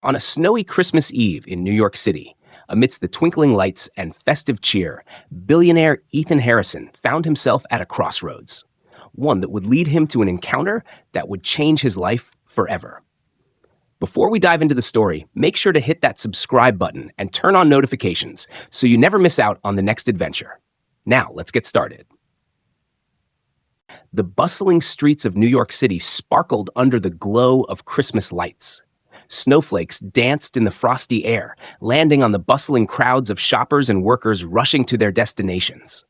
On a snowy Christmas Eve in New York City, amidst the twinkling lights and festive cheer, billionaire Ethan Harrison found himself at a crossroads, one that would lead him to an encounter that would change his life forever. Before we dive into the story, make sure to hit that subscribe button and turn on notifications so you never miss out on the next adventure. Now, let's get started. The bustling streets of New York City sparkled under the glow of Christmas lights. Snowflakes danced in the frosty air, landing on the bustling crowds of shoppers and workers rushing to their destinations.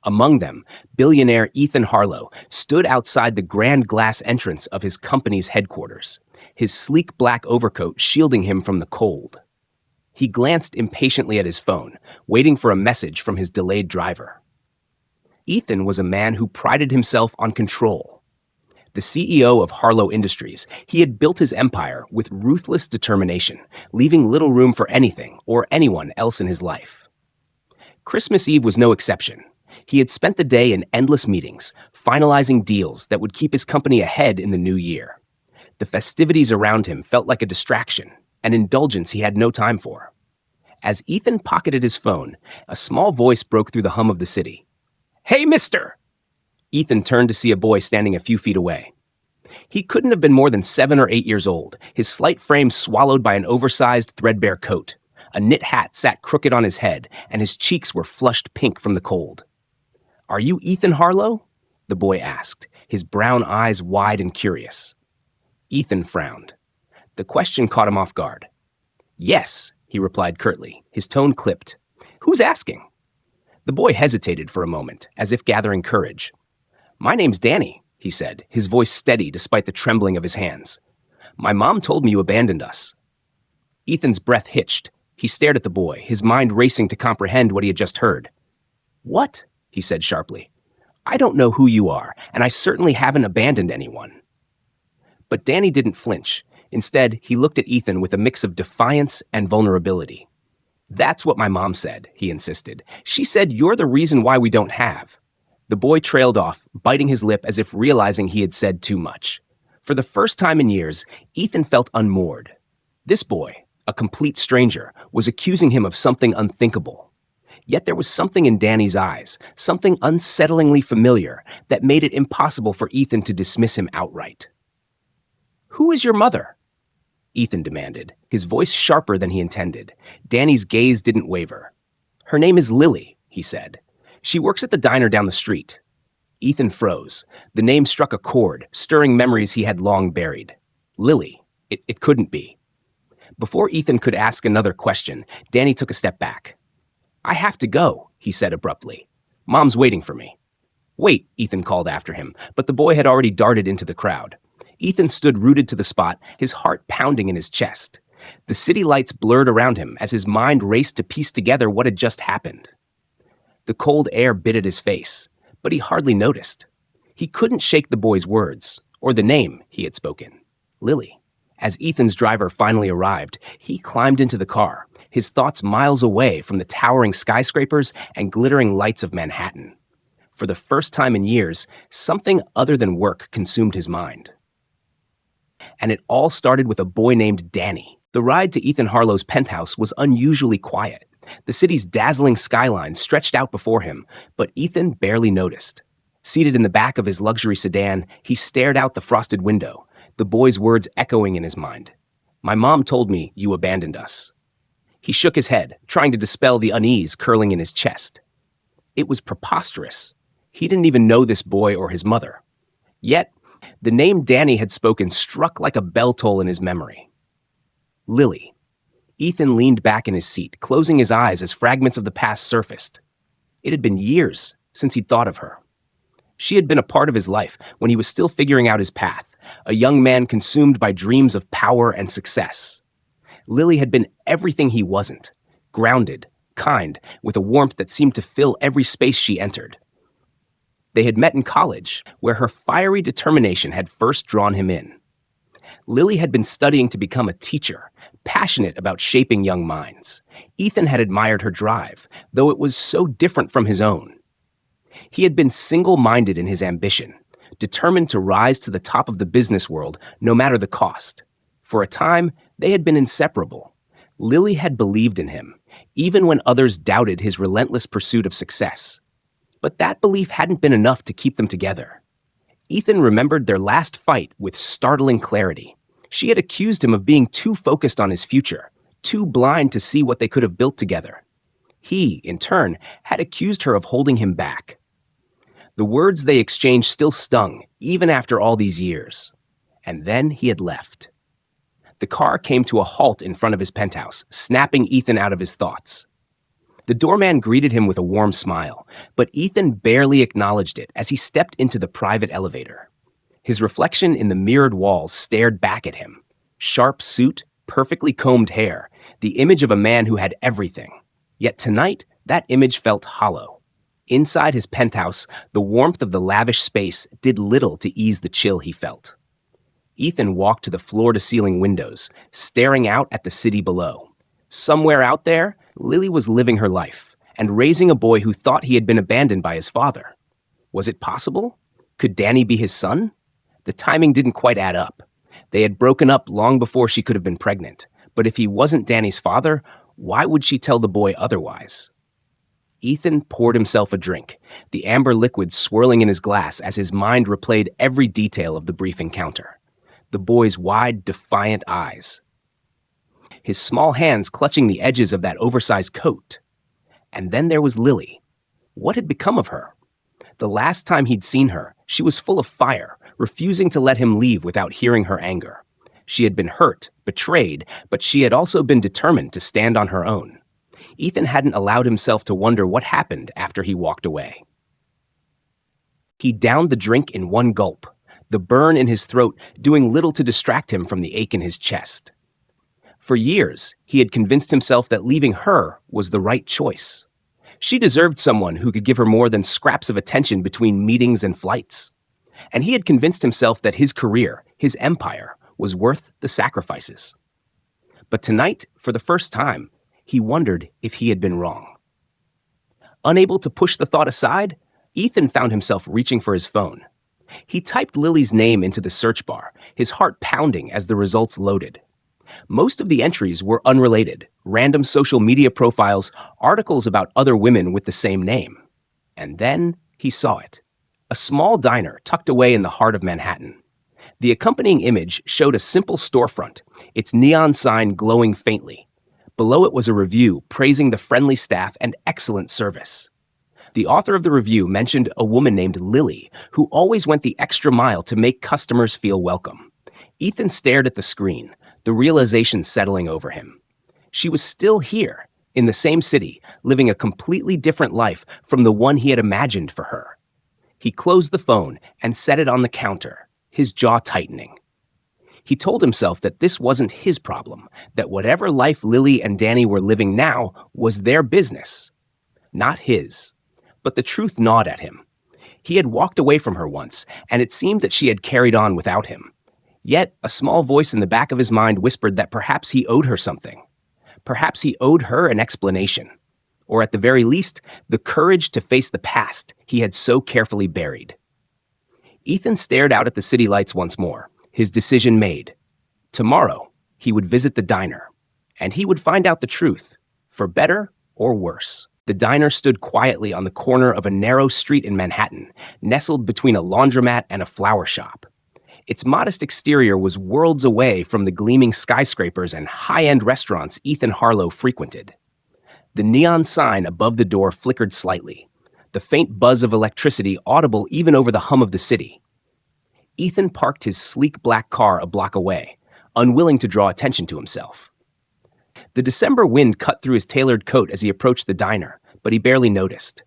Among them, billionaire Ethan Harlow stood outside the grand glass entrance of his company's headquarters, his sleek black overcoat shielding him from the cold. He glanced impatiently at his phone, waiting for a message from his delayed driver. Ethan was a man who prided himself on control. The CEO of Harlow Industries, he had built his empire with ruthless determination, leaving little room for anything or anyone else in his life. Christmas Eve was no exception. He had spent the day in endless meetings, finalizing deals that would keep his company ahead in the new year. The festivities around him felt like a distraction, an indulgence he had no time for. As Ethan pocketed his phone, a small voice broke through the hum of the city. "Hey, mister!" Ethan turned to see a boy standing a few feet away. He couldn't have been more than 7 or 8 years old, his slight frame swallowed by an oversized, threadbare coat. A knit hat sat crooked on his head, and his cheeks were flushed pink from the cold. "Are you Ethan Harlow?" the boy asked, his brown eyes wide and curious. Ethan frowned. The question caught him off guard. "Yes," he replied curtly, his tone clipped. "Who's asking?" The boy hesitated for a moment, as if gathering courage. "My name's Danny," he said, his voice steady despite the trembling of his hands. "My mom told me you abandoned us." Ethan's breath hitched. He stared at the boy, his mind racing to comprehend what he had just heard. "What?" he said sharply. "I don't know who you are, and I certainly haven't abandoned anyone." But Danny didn't flinch. Instead, he looked at Ethan with a mix of defiance and vulnerability. "That's what my mom said," he insisted. "She said you're the reason why we don't have." The boy trailed off, biting his lip as if realizing he had said too much. For the first time in years, Ethan felt unmoored. This boy, a complete stranger, was accusing him of something unthinkable. Yet there was something in Danny's eyes, something unsettlingly familiar, that made it impossible for Ethan to dismiss him outright. "Who is your mother?" Ethan demanded, his voice sharper than he intended. Danny's gaze didn't waver. "Her name is Lily," he said. "She works at the diner down the street." Ethan froze. The name struck a chord, stirring memories he had long buried. Lily. It couldn't be. Before Ethan could ask another question, Danny took a step back. "I have to go," he said abruptly. "Mom's waiting for me." "Wait," Ethan called after him, but the boy had already darted into the crowd. Ethan stood rooted to the spot, his heart pounding in his chest. The city lights blurred around him as his mind raced to piece together what had just happened. The cold air bit at his face, but he hardly noticed. He couldn't shake the boy's words, or the name he had spoken, Lily. As Ethan's driver finally arrived, he climbed into the car, his thoughts miles away from the towering skyscrapers and glittering lights of Manhattan. For the first time in years, something other than work consumed his mind. And it all started with a boy named Danny. The ride to Ethan Harlow's penthouse was unusually quiet. The city's dazzling skyline stretched out before him, but Ethan barely noticed. Seated in the back of his luxury sedan, he stared out the frosted window, the boy's words echoing in his mind. "My mom told me you abandoned us." He shook his head, trying to dispel the unease curling in his chest. It was preposterous. He didn't even know this boy or his mother. Yet, the name Danny had spoken struck like a bell toll in his memory. Lily. Ethan leaned back in his seat, closing his eyes as fragments of the past surfaced. It had been years since he'd thought of her. She had been a part of his life when he was still figuring out his path, a young man consumed by dreams of power and success. Lily had been everything he wasn't, grounded, kind, with a warmth that seemed to fill every space she entered. They had met in college, where her fiery determination had first drawn him in. Lily had been studying to become a teacher, passionate about shaping young minds. Ethan had admired her drive, though it was so different from his own. He had been single-minded in his ambition, determined to rise to the top of the business world no matter the cost. For a time, They had been inseparable. Lily had believed in him, even when others doubted his relentless pursuit of success. But that belief hadn't been enough to keep them together. Ethan remembered their last fight with startling clarity. She had accused him of being too focused on his future, too blind to see what they could have built together. He, in turn, had accused her of holding him back. The words they exchanged still stung, even after all these years. And then he had left. The car came to a halt in front of his penthouse, snapping Ethan out of his thoughts. The doorman greeted him with a warm smile, but Ethan barely acknowledged it as he stepped into the private elevator. His reflection in the mirrored walls stared back at him. Sharp suit, perfectly combed hair, the image of a man who had everything. Yet tonight, that image felt hollow. Inside his penthouse, the warmth of the lavish space did little to ease the chill he felt. Ethan walked to the floor-to-ceiling windows, staring out at the city below. Somewhere out there, Lily was living her life and raising a boy who thought he had been abandoned by his father. Was it possible? Could Danny be his son? The timing didn't quite add up. They had broken up long before she could have been pregnant, but if he wasn't Danny's father, why would she tell the boy otherwise? Ethan poured himself a drink, the amber liquid swirling in his glass as his mind replayed every detail of the brief encounter. The boy's wide, defiant eyes. His small hands clutching the edges of that oversized coat. And then there was Lily. What had become of her? The last time he'd seen her, she was full of fire, refusing to let him leave without hearing her anger. She had been hurt, betrayed, but she had also been determined to stand on her own. Ethan hadn't allowed himself to wonder what happened after he walked away. He downed the drink in one gulp, the burn in his throat doing little to distract him from the ache in his chest. For years, he had convinced himself that leaving her was the right choice. She deserved someone who could give her more than scraps of attention between meetings and flights. And he had convinced himself that his career, his empire, was worth the sacrifices. But tonight, for the first time, he wondered if he had been wrong. Unable to push the thought aside, Ethan found himself reaching for his phone. He typed Lily's name into the search bar, his heart pounding as the results loaded. Most of the entries were unrelated, random social media profiles, articles about other women with the same name. And then he saw it. A small diner tucked away in the heart of Manhattan. The accompanying image showed a simple storefront, its neon sign glowing faintly. Below it was a review praising the friendly staff and excellent service. The author of the review mentioned a woman named Lily, who always went the extra mile to make customers feel welcome. Ethan stared at the screen, the realization settling over him. She was still here, in the same city, living a completely different life from the one he had imagined for her. He closed the phone and set it on the counter, his jaw tightening. He told himself that this wasn't his problem, that whatever life Lily and Danny were living now was their business, not his. But the truth gnawed at him. He had walked away from her once, and it seemed that she had carried on without him. Yet, a small voice in the back of his mind whispered that perhaps he owed her something. Perhaps he owed her an explanation. Or at the very least, the courage to face the past he had so carefully buried. Ethan stared out at the city lights once more, his decision made. Tomorrow, he would visit the diner, and he would find out the truth, for better or worse. The diner stood quietly on the corner of a narrow street in Manhattan, nestled between a laundromat and a flower shop. Its modest exterior was worlds away from the gleaming skyscrapers and high-end restaurants Ethan Harlow frequented. The neon sign above the door flickered slightly, the faint buzz of electricity audible even over the hum of the city. Ethan parked his sleek black car a block away, unwilling to draw attention to himself. The December wind cut through his tailored coat as he approached the diner, but he barely noticed.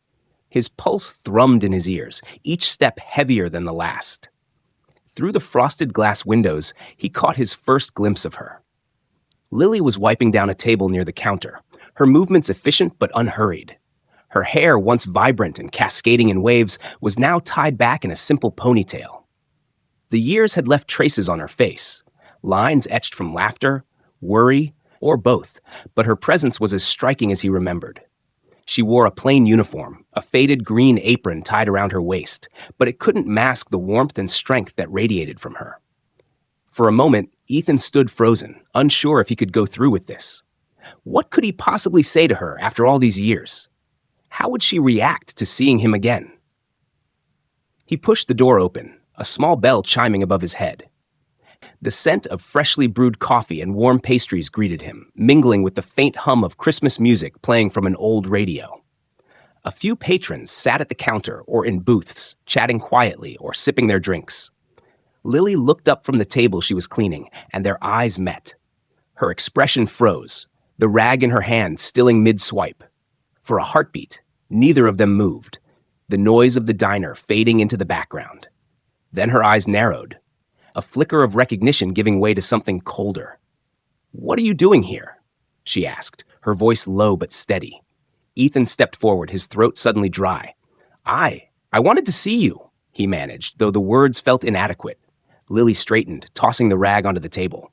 His pulse thrummed in his ears, each step heavier than the last. Through the frosted glass windows, he caught his first glimpse of her. Lily was wiping down a table near the counter, her movements efficient but unhurried. Her hair, once vibrant and cascading in waves, was now tied back in a simple ponytail. The years had left traces on her face, lines etched from laughter, worry, or both, but her presence was as striking as he remembered. She wore a plain uniform, a faded green apron tied around her waist, but it couldn't mask the warmth and strength that radiated from her. For a moment, Ethan stood frozen, unsure if he could go through with this. What could he possibly say to her after all these years? How would she react to seeing him again? He pushed the door open, a small bell chiming above his head. The scent of freshly brewed coffee and warm pastries greeted him, mingling with the faint hum of Christmas music playing from an old radio. A few patrons sat at the counter or in booths, chatting quietly or sipping their drinks. Lily looked up from the table she was cleaning, and their eyes met. Her expression froze, the rag in her hand stilling mid-swipe. For a heartbeat, neither of them moved, the noise of the diner fading into the background. Then her eyes narrowed, a flicker of recognition giving way to something colder. "What are you doing here?" she asked, her voice low but steady. Ethan stepped forward, his throat suddenly dry. I wanted to see you," he managed, though the words felt inadequate. Lily straightened, tossing the rag onto the table.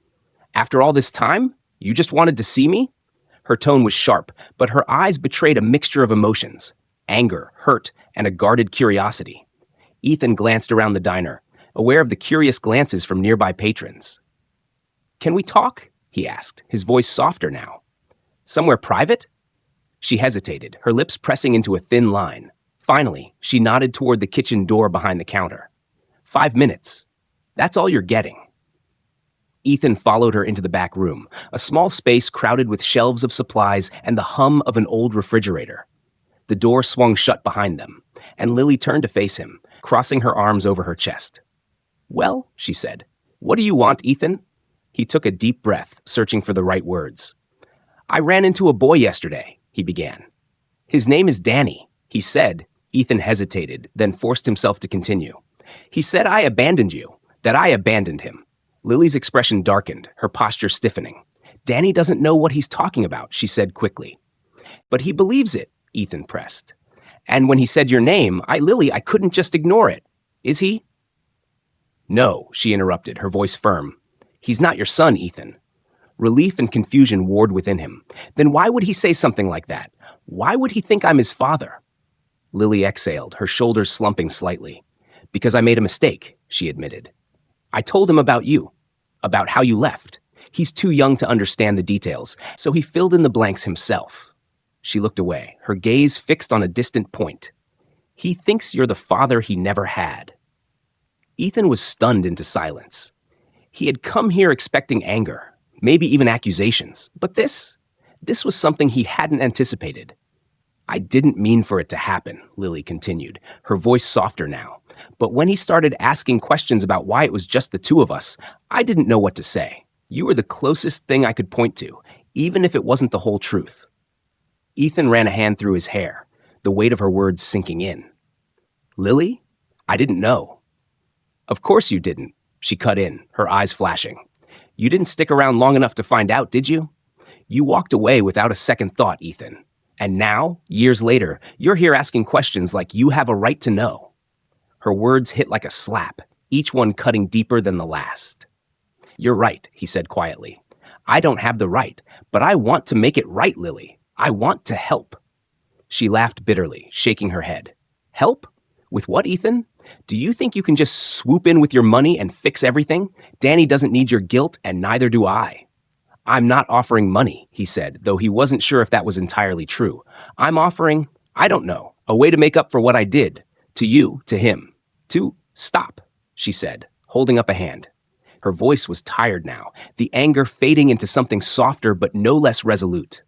"After all this time, you just wanted to see me?" Her tone was sharp, but her eyes betrayed a mixture of emotions: anger, hurt, and a guarded curiosity. Ethan glanced around the diner, aware of the curious glances from nearby patrons. "Can we talk?" he asked, his voice softer now. "Somewhere private?" She hesitated, her lips pressing into a thin line. Finally, she nodded toward the kitchen door behind the counter. 5 minutes. That's all you're getting." Ethan followed her into the back room, a small space crowded with shelves of supplies and the hum of an old refrigerator. The door swung shut behind them, and Lily turned to face him, crossing her arms over her chest. "Well," she said, "what do you want, Ethan?" He took a deep breath, searching for the right words. "I ran into a boy yesterday," he began. "His name is Danny," he said. Ethan hesitated, then forced himself to continue. "He said I abandoned you, that I abandoned him." Lily's expression darkened, her posture stiffening. "Danny doesn't know what he's talking about," she said quickly. "But he believes it," Ethan pressed. "And when he said your name, I couldn't just ignore it. Is he?" "No," she interrupted, her voice firm. "He's not your son, Ethan." Relief and confusion warred within him. Then why would he say something like that? Why would he think I'm his father? Lily exhaled, her shoulders slumping slightly. "Because I made a mistake," she admitted. "I told him about you, about how you left. He's too young to understand the details, so he filled in the blanks himself." She looked away, her gaze fixed on a distant point. "He thinks you're the father he never had." Ethan was stunned into silence. He had come here expecting anger, maybe even accusations, but this was something he hadn't anticipated. "I didn't mean for it to happen," Lily continued, her voice softer now. "But when he started asking questions about why it was just the two of us, I didn't know what to say. You were the closest thing I could point to, even if it wasn't the whole truth." Ethan ran a hand through his hair, the weight of her words sinking in. "Lily, I didn't know." "Of course you didn't," she cut in, her eyes flashing. "You didn't stick around long enough to find out, did you? You walked away without a second thought, Ethan. And now, years later, you're here asking questions like you have a right to know." Her words hit like a slap, each one cutting deeper than the last. "You're right," he said quietly. "I don't have the right, but I want to make it right, Lily. I want to help." She laughed bitterly, shaking her head. "Help? With what, Ethan? Do you think you can just swoop in with your money and fix everything? Danny doesn't need your guilt, and neither do I." "I'm not offering money," he said, though he wasn't sure if that was entirely true. "I'm offering, I don't know, a way to make up for what I did. To you, to him. To stop," she said, holding up a hand. Her voice was tired now, the anger fading into something softer but no less resolute.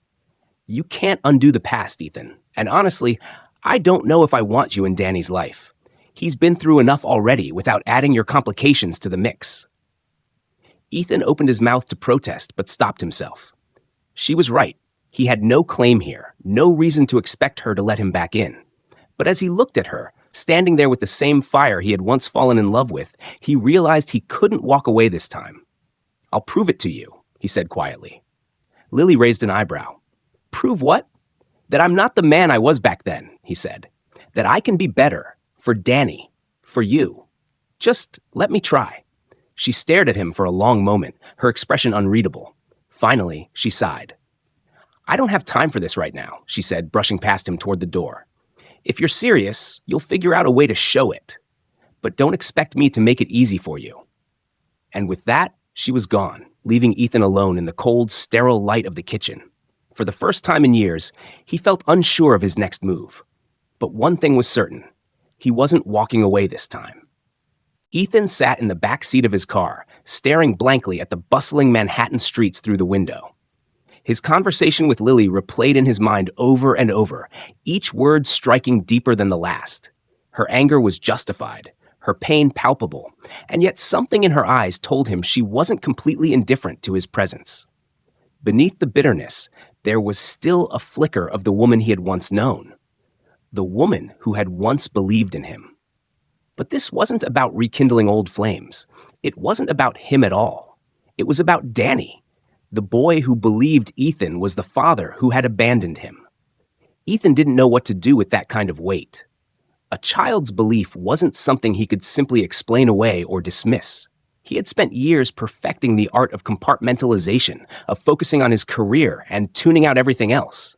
"You can't undo the past, Ethan. And honestly, I don't know if I want you in Danny's life. He's been through enough already without adding your complications to the mix." Ethan opened his mouth to protest, but stopped himself. She was right. He had no claim here, no reason to expect her to let him back in. But as he looked at her, standing there with the same fire he had once fallen in love with, he realized he couldn't walk away this time. "I'll prove it to you," he said quietly. Lily raised an eyebrow. "Prove what?" "That I'm not the man I was back then," he said. "That I can be better. For Danny. For you. Just let me try." She stared at him for a long moment, her expression unreadable. Finally, she sighed. "I don't have time for this right now," she said, brushing past him toward the door. "If you're serious, you'll figure out a way to show it. But don't expect me to make it easy for you." And with that, She was gone, leaving Ethan alone in the cold, sterile light of the kitchen. For the first time in years, he felt unsure of his next move. But one thing was certain. He wasn't walking away this time. Ethan sat in the back seat of his car, staring blankly at the bustling Manhattan streets through the window. His conversation with Lily replayed in his mind over and over, each word striking deeper than the last. Her anger was justified, her pain palpable, and yet something in her eyes told him she wasn't completely indifferent to his presence. Beneath the bitterness, there was still a flicker of the woman he had once known, the woman who had once believed in him. But this wasn't about rekindling old flames. It wasn't about him at all. It was about Danny, the boy who believed Ethan was the father who had abandoned him. Ethan didn't know what to do with that kind of weight. A child's belief wasn't something he could simply explain away or dismiss. He had spent years perfecting the art of compartmentalization, of focusing on his career and tuning out everything else.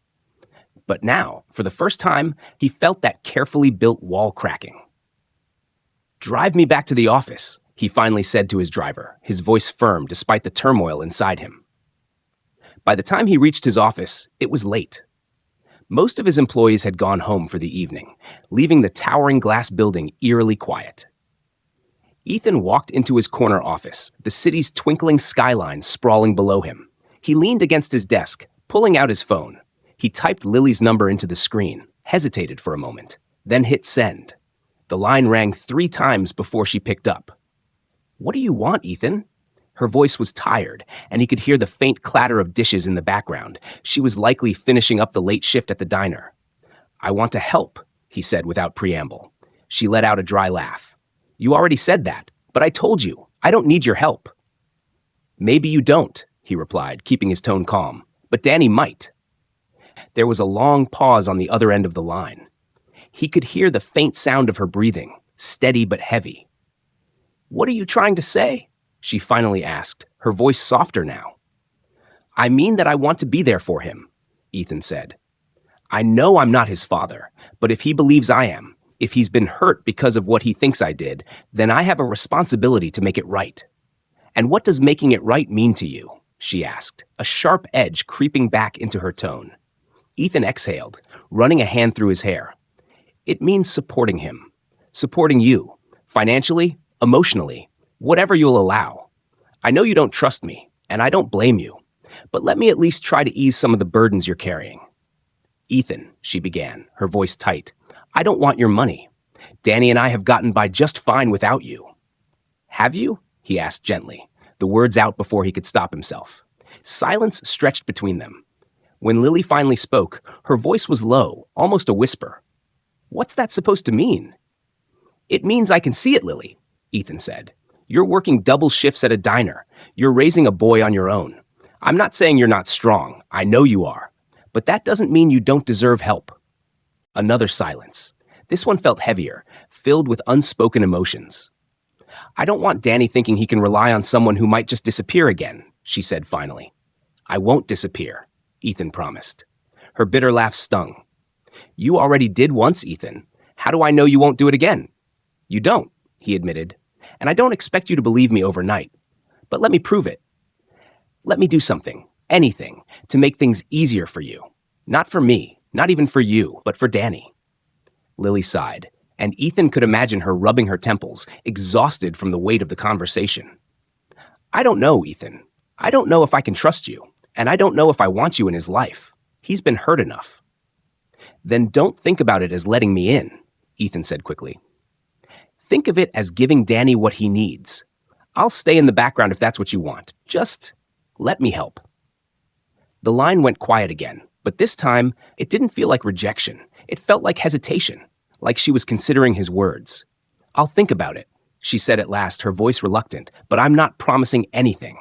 But now, for the first time, he felt that carefully built wall cracking. "Drive me back to the office," he finally said to his driver, his voice firm despite the turmoil inside him. By the time he reached his office, it was late. Most of his employees had gone home for the evening, leaving the towering glass building eerily quiet. Ethan walked into his corner office, the city's twinkling skyline sprawling below him. He leaned against his desk, pulling out his phone. He typed Lily's number into the screen, hesitated for a moment, then hit send. The line rang 3 times before she picked up. "What do you want, Ethan?" Her voice was tired, and he could hear the faint clatter of dishes in the background. She was likely finishing up the late shift at the diner. "I want to help," he said without preamble. She let out a dry laugh. "You already said that, but I told you, I don't need your help." "Maybe you don't," he replied, keeping his tone calm, "but Danny might." There was a long pause on the other end of the line. He could hear the faint sound of her breathing, steady but heavy. "What are you trying to say?" she finally asked, her voice softer now. "I mean that I want to be there for him," Ethan said. "I know I'm not his father, but if he believes I am, if he's been hurt because of what he thinks I did, then I have a responsibility to make it right." "And what does making it right mean to you?" she asked, a sharp edge creeping back into her tone. Ethan exhaled, running a hand through his hair. "It means supporting him, supporting you, financially, emotionally, whatever you'll allow. I know you don't trust me, and I don't blame you, but let me at least try to ease some of the burdens you're carrying." "Ethan," she began, her voice tight, "I don't want your money. Danny and I have gotten by just fine without you." "Have you?" he asked gently, the words out before he could stop himself. Silence stretched between them. When Lily finally spoke, her voice was low, almost a whisper. "What's that supposed to mean?" "It means I can see it, Lily," Ethan said. "You're working double shifts at a diner. You're raising a boy on your own. I'm not saying you're not strong. I know you are. But that doesn't mean you don't deserve help." Another silence. This one felt heavier, filled with unspoken emotions. "I don't want Danny thinking he can rely on someone who might just disappear again," she said finally. "I won't disappear," Ethan promised. Her bitter laugh stung. "You already did once, Ethan. How do I know you won't do it again?" "You don't," he admitted. "And I don't expect you to believe me overnight. But let me prove it. Let me do something, anything, to make things easier for you. Not for me, not even for you, but for Danny." Lily sighed, and Ethan could imagine her rubbing her temples, exhausted from the weight of the conversation. "I don't know, Ethan. I don't know if I can trust you, and I don't know if I want you in his life. He's been hurt enough." "Then don't think about it as letting me in," Ethan said quickly. "Think of it as giving Danny what he needs. I'll stay in the background if that's what you want. Just let me help." The line went quiet again, but this time it didn't feel like rejection. It felt like hesitation, like she was considering his words. "I'll think about it," she said at last, her voice reluctant, "but I'm not promising anything."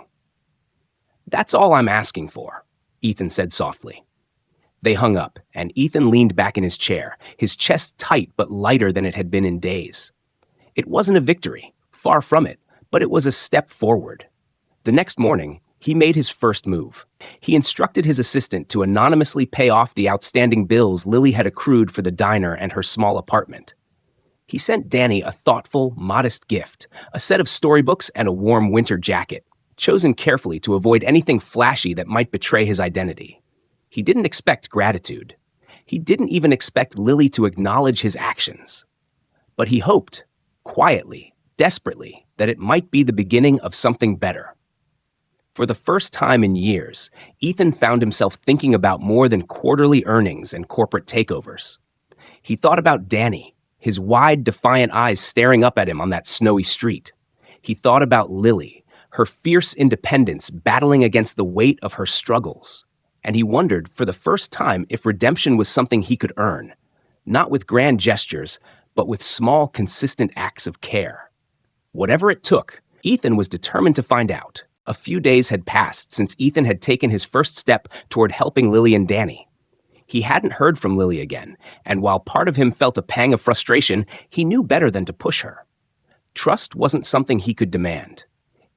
"That's all I'm asking for," Ethan said softly. They hung up, and Ethan leaned back in his chair, his chest tight but lighter than it had been in days. It wasn't a victory, far from it, but it was a step forward. The next morning, he made his first move. He instructed his assistant to anonymously pay off the outstanding bills Lily had accrued for the diner and her small apartment. He sent Danny a thoughtful, modest gift, a set of storybooks and a warm winter jacket, chosen carefully to avoid anything flashy that might betray his identity. He didn't expect gratitude. He didn't even expect Lily to acknowledge his actions. But he hoped, quietly, desperately, that it might be the beginning of something better. For the first time in years, Ethan found himself thinking about more than quarterly earnings and corporate takeovers. He thought about Danny, his wide, defiant eyes staring up at him on that snowy street. He thought about Lily, her fierce independence battling against the weight of her struggles. And he wondered, for the first time, if redemption was something he could earn, not with grand gestures, but with small, consistent acts of care. Whatever it took, Ethan was determined to find out. A few days had passed since Ethan had taken his first step toward helping Lily and Danny. He hadn't heard from Lily again, and while part of him felt a pang of frustration, he knew better than to push her. Trust wasn't something he could demand.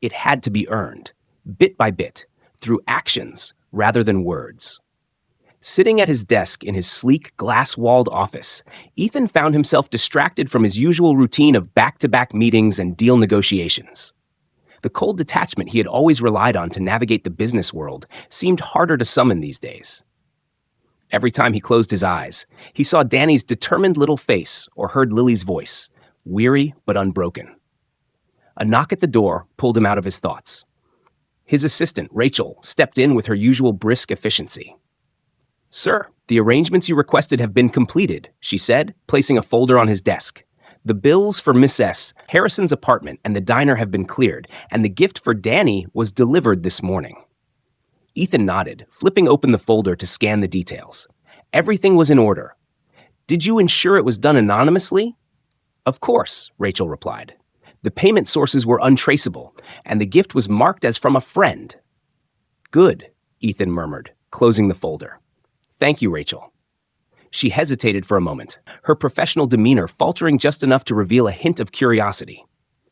It had to be earned, bit by bit, through actions rather than words. Sitting at his desk in his sleek, glass-walled office, Ethan found himself distracted from his usual routine of back-to-back meetings and deal negotiations. The cold detachment he had always relied on to navigate the business world seemed harder to summon these days. Every time he closed his eyes, he saw Danny's determined little face or heard Lily's voice, weary but unbroken. A knock at the door pulled him out of his thoughts. His assistant, Rachel, stepped in with her usual brisk efficiency. "Sir, the arrangements you requested have been completed," she said, placing a folder on his desk. "The bills for Miss S., Harrison's apartment, and the diner have been cleared, and the gift for Danny was delivered this morning." Ethan nodded, flipping open the folder to scan the details. Everything was in order. "Did you ensure it was done anonymously?" "Of course," Rachel replied. "The payment sources were untraceable, and the gift was marked as from a friend." "Good," Ethan murmured, closing the folder. "Thank you, Rachel." She hesitated for a moment, her professional demeanor faltering just enough to reveal a hint of curiosity.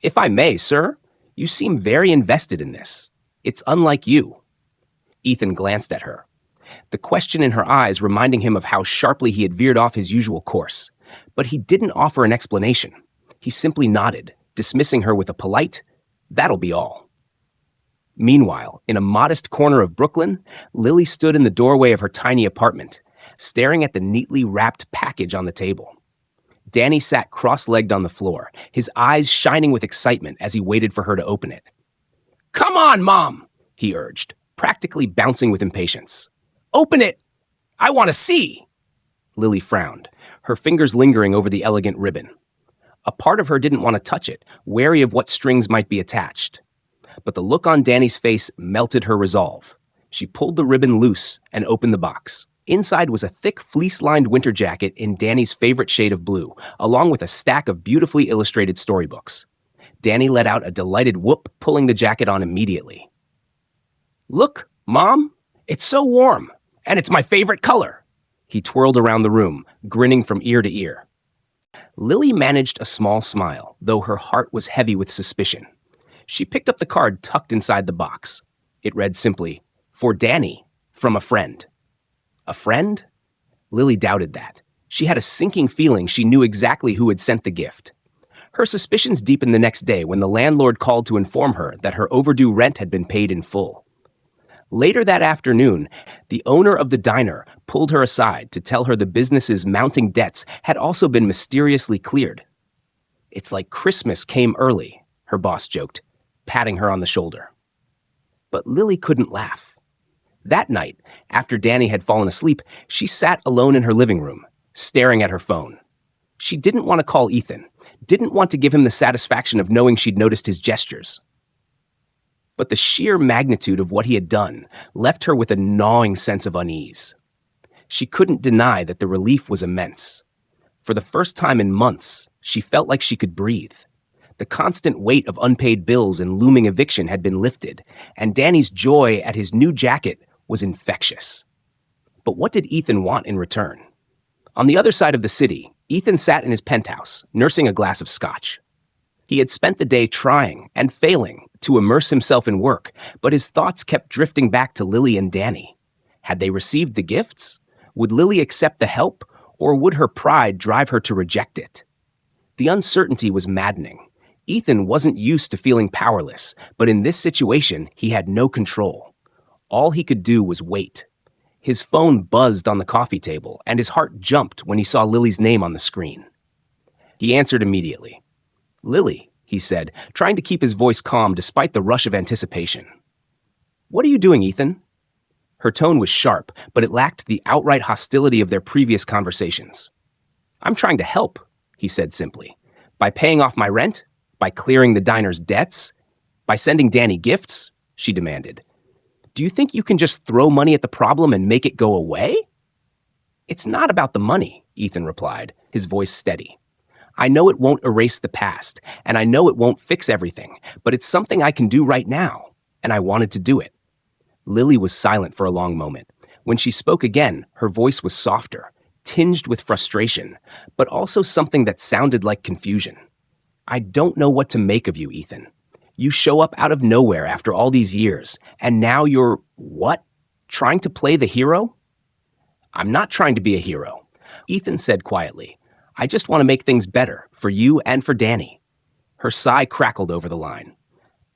"If I may, sir, you seem very invested in this. It's unlike you." Ethan glanced at her, the question in her eyes reminding him of how sharply he had veered off his usual course. But he didn't offer an explanation. He simply nodded, dismissing her with a polite, "That'll be all." Meanwhile, in a modest corner of Brooklyn, Lily stood in the doorway of her tiny apartment, staring at the neatly wrapped package on the table. Danny sat cross-legged on the floor, his eyes shining with excitement as he waited for her to open it. "Come on, Mom," he urged, practically bouncing with impatience. "Open it! I want to see!" Lily frowned, her fingers lingering over the elegant ribbon. A part of her didn't want to touch it, wary of what strings might be attached. But the look on Danny's face melted her resolve. She pulled the ribbon loose and opened the box. Inside was a thick, fleece-lined winter jacket in Danny's favorite shade of blue, along with a stack of beautifully illustrated storybooks. Danny let out a delighted whoop, pulling the jacket on immediately. "Look, Mom, it's so warm, and it's my favorite color." He twirled around the room, grinning from ear to ear. Lily managed a small smile, though her heart was heavy with suspicion. She picked up the card tucked inside the box. It read simply, "For Danny, from a friend." A friend? Lily doubted that. She had a sinking feeling she knew exactly who had sent the gift. Her suspicions deepened the next day when the landlord called to inform her that her overdue rent had been paid in full. Later that afternoon, the owner of the diner pulled her aside to tell her the business's mounting debts had also been mysteriously cleared. "It's like Christmas came early," her boss joked, patting her on the shoulder. But Lily couldn't laugh. That night, after Danny had fallen asleep, she sat alone in her living room, staring at her phone. She didn't want to call Ethan, didn't want to give him the satisfaction of knowing she'd noticed his gestures. But the sheer magnitude of what he had done left her with a gnawing sense of unease. She couldn't deny that the relief was immense. For the first time in months, she felt like she could breathe. The constant weight of unpaid bills and looming eviction had been lifted, and Danny's joy at his new jacket was infectious. But what did Ethan want in return? On the other side of the city, Ethan sat in his penthouse, nursing a glass of scotch. He had spent the day trying and failing to immerse himself in work, but his thoughts kept drifting back to Lily and Danny. Had they received the gifts? Would Lily accept the help, or would her pride drive her to reject it? The uncertainty was maddening. Ethan wasn't used to feeling powerless, but in this situation, he had no control. All he could do was wait. His phone buzzed on the coffee table, and his heart jumped when he saw Lily's name on the screen. He answered immediately. "Lily," he said, trying to keep his voice calm despite the rush of anticipation. "What are you doing, Ethan?" Her tone was sharp, but it lacked the outright hostility of their previous conversations. "I'm trying to help," he said simply. "By paying off my rent? By clearing the diner's debts? By sending Danny gifts?" she demanded. "Do you think you can just throw money at the problem and make it go away?" "It's not about the money," Ethan replied, his voice steady. "I know it won't erase the past, and I know it won't fix everything, but it's something I can do right now, and I wanted to do it." Lily was silent for a long moment. When she spoke again, her voice was softer, tinged with frustration, but also something that sounded like confusion. "I don't know what to make of you, Ethan. You show up out of nowhere after all these years, and now you're, what? Trying to play the hero?" "I'm not trying to be a hero," Ethan said quietly. "I just want to make things better, for you and for Danny." Her sigh crackled over the line.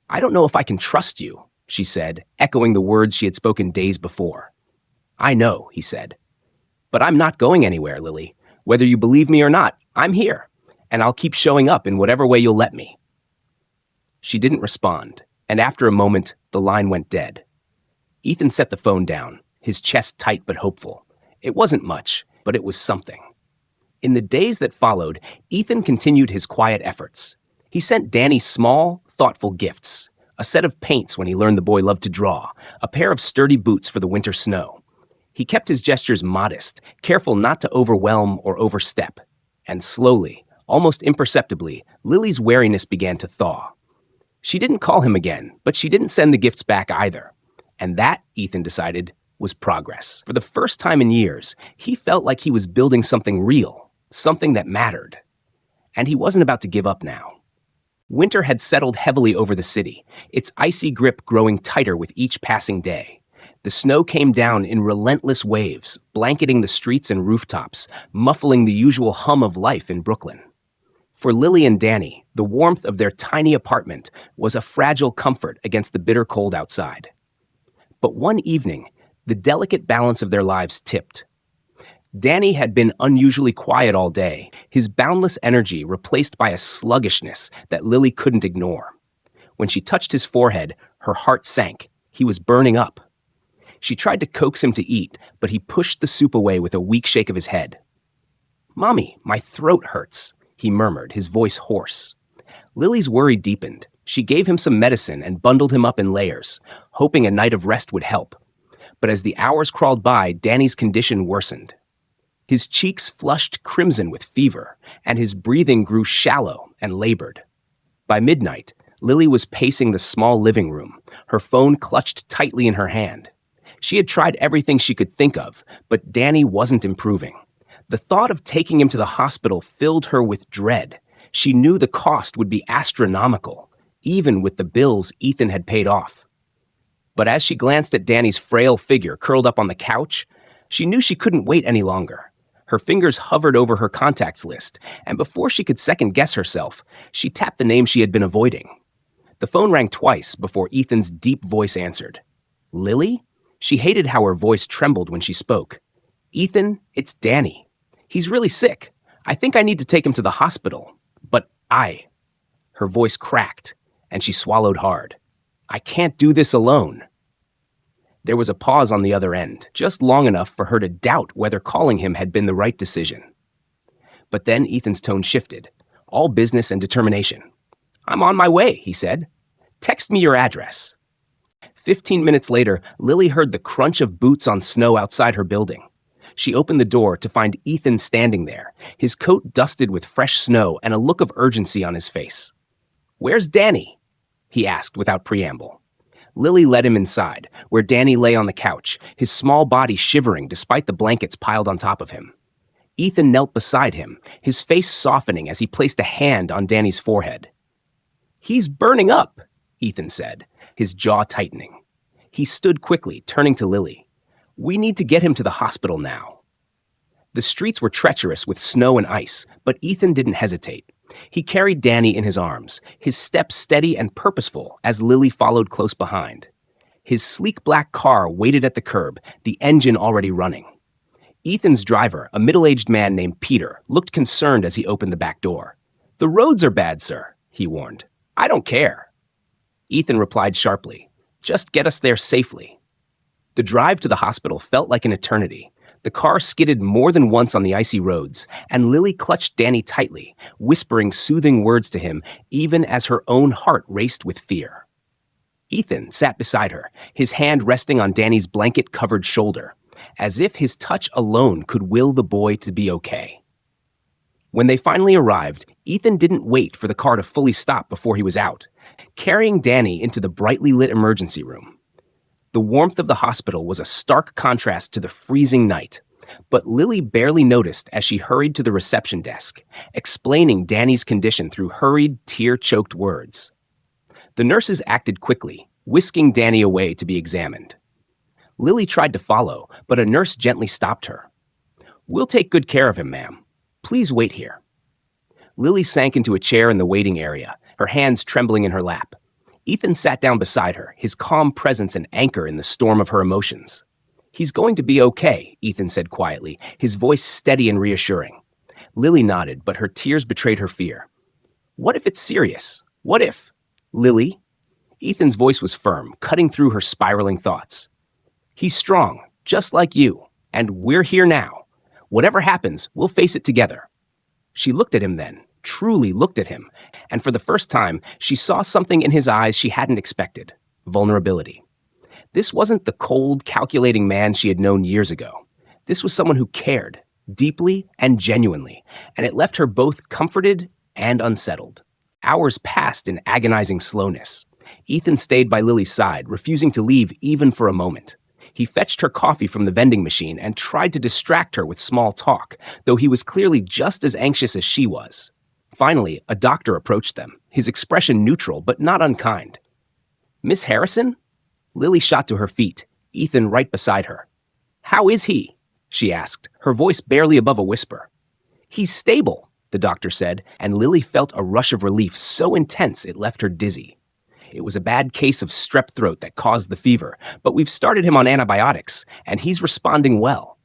"I don't know if I can trust you," she said, echoing the words she had spoken days before. "I know," he said. "But I'm not going anywhere, Lily. Whether you believe me or not, I'm here, and I'll keep showing up in whatever way you'll let me." She didn't respond, and after a moment, the line went dead. Ethan set the phone down, his chest tight but hopeful. It wasn't much, but it was something. In the days that followed, Ethan continued his quiet efforts. He sent Danny small, thoughtful gifts: a set of paints when he learned the boy loved to draw, a pair of sturdy boots for the winter snow. He kept his gestures modest, careful not to overwhelm or overstep. And slowly, almost imperceptibly, Lily's wariness began to thaw. She didn't call him again, but she didn't send the gifts back either. And that, Ethan decided, was progress. For the first time in years, he felt like he was building something real, something that mattered. And he wasn't about to give up now. Winter had settled heavily over the city, its icy grip growing tighter with each passing day. The snow came down in relentless waves, blanketing the streets and rooftops, muffling the usual hum of life in Brooklyn. For Lily and Danny, the warmth of their tiny apartment was a fragile comfort against the bitter cold outside. But one evening, the delicate balance of their lives tipped. Danny had been unusually quiet all day, his boundless energy replaced by a sluggishness that Lily couldn't ignore. When she touched his forehead, her heart sank. He was burning up. She tried to coax him to eat, but he pushed the soup away with a weak shake of his head. "Mommy, my throat hurts," he murmured, his voice hoarse. Lily's worry deepened. She gave him some medicine and bundled him up in layers, hoping a night of rest would help. But as the hours crawled by, Danny's condition worsened. His cheeks flushed crimson with fever, and his breathing grew shallow and labored. By midnight, Lily was pacing the small living room, her phone clutched tightly in her hand. She had tried everything she could think of, but Danny wasn't improving. The thought of taking him to the hospital filled her with dread. She knew the cost would be astronomical, even with the bills Ethan had paid off. But as she glanced at Danny's frail figure curled up on the couch, she knew she couldn't wait any longer. Her fingers hovered over her contacts list, and before she could second-guess herself, she tapped the name she had been avoiding. The phone rang twice before Ethan's deep voice answered. "Lily?" She hated how her voice trembled when she spoke. "Ethan, it's Danny. He's really sick. I think I need to take him to the hospital. But Her voice cracked, and she swallowed hard. "I can't do this alone." There was a pause on the other end, just long enough for her to doubt whether calling him had been the right decision. But then Ethan's tone shifted, all business and determination. "I'm on my way," he said. "Text me your address." 15 minutes later, Lily heard the crunch of boots on snow outside her building. She opened the door to find Ethan standing there, his coat dusted with fresh snow and a look of urgency on his face. "Where's Danny?" he asked without preamble. Lily led him inside, where Danny lay on the couch, his small body shivering despite the blankets piled on top of him. Ethan knelt beside him, his face softening as he placed a hand on Danny's forehead. "He's burning up," Ethan said, his jaw tightening. He stood quickly, turning to Lily. "We need to get him to the hospital now." The streets were treacherous with snow and ice, but Ethan didn't hesitate. He carried Danny in his arms, his steps steady and purposeful as Lily followed close behind. His sleek black car waited at the curb, the engine already running. Ethan's driver, a middle-aged man named Peter, looked concerned as he opened the back door. "The roads are bad, sir," he warned. "I don't care." Ethan replied sharply, "Just get us there safely." The drive to the hospital felt like an eternity. The car skidded more than once on the icy roads, and Lily clutched Danny tightly, whispering soothing words to him, even as her own heart raced with fear. Ethan sat beside her, his hand resting on Danny's blanket-covered shoulder, as if his touch alone could will the boy to be okay. When they finally arrived, Ethan didn't wait for the car to fully stop before he was out, carrying Danny into the brightly lit emergency room. The warmth of the hospital was a stark contrast to the freezing night, but Lily barely noticed as she hurried to the reception desk, explaining Danny's condition through hurried, tear-choked words. The nurses acted quickly, whisking Danny away to be examined. Lily tried to follow, but a nurse gently stopped her. "We'll take good care of him, ma'am. Please wait here." Lily sank into a chair in the waiting area, her hands trembling in her lap. Ethan sat down beside her, his calm presence an anchor in the storm of her emotions. "He's going to be okay," Ethan said quietly, his voice steady and reassuring. Lily nodded, but her tears betrayed her fear. "What if it's serious? What if—" "Lily?" Ethan's voice was firm, cutting through her spiraling thoughts. "He's strong, just like you, and we're here now. Whatever happens, we'll face it together." She looked at him then, truly looked at him, and for the first time, she saw something in his eyes she hadn't expected: vulnerability. This wasn't the cold, calculating man she had known years ago. This was someone who cared, deeply and genuinely, and it left her both comforted and unsettled. Hours passed in agonizing slowness. Ethan stayed by Lily's side, refusing to leave even for a moment. He fetched her coffee from the vending machine and tried to distract her with small talk, though he was clearly just as anxious as she was. Finally, a doctor approached them, his expression neutral but not unkind. "Miss Harrison?" Lily shot to her feet, Ethan right beside her. "How is he?" she asked, her voice barely above a whisper. "He's stable," the doctor said, and Lily felt a rush of relief so intense it left her dizzy. "It was a bad case of strep throat that caused the fever, but we've started him on antibiotics, and he's responding well.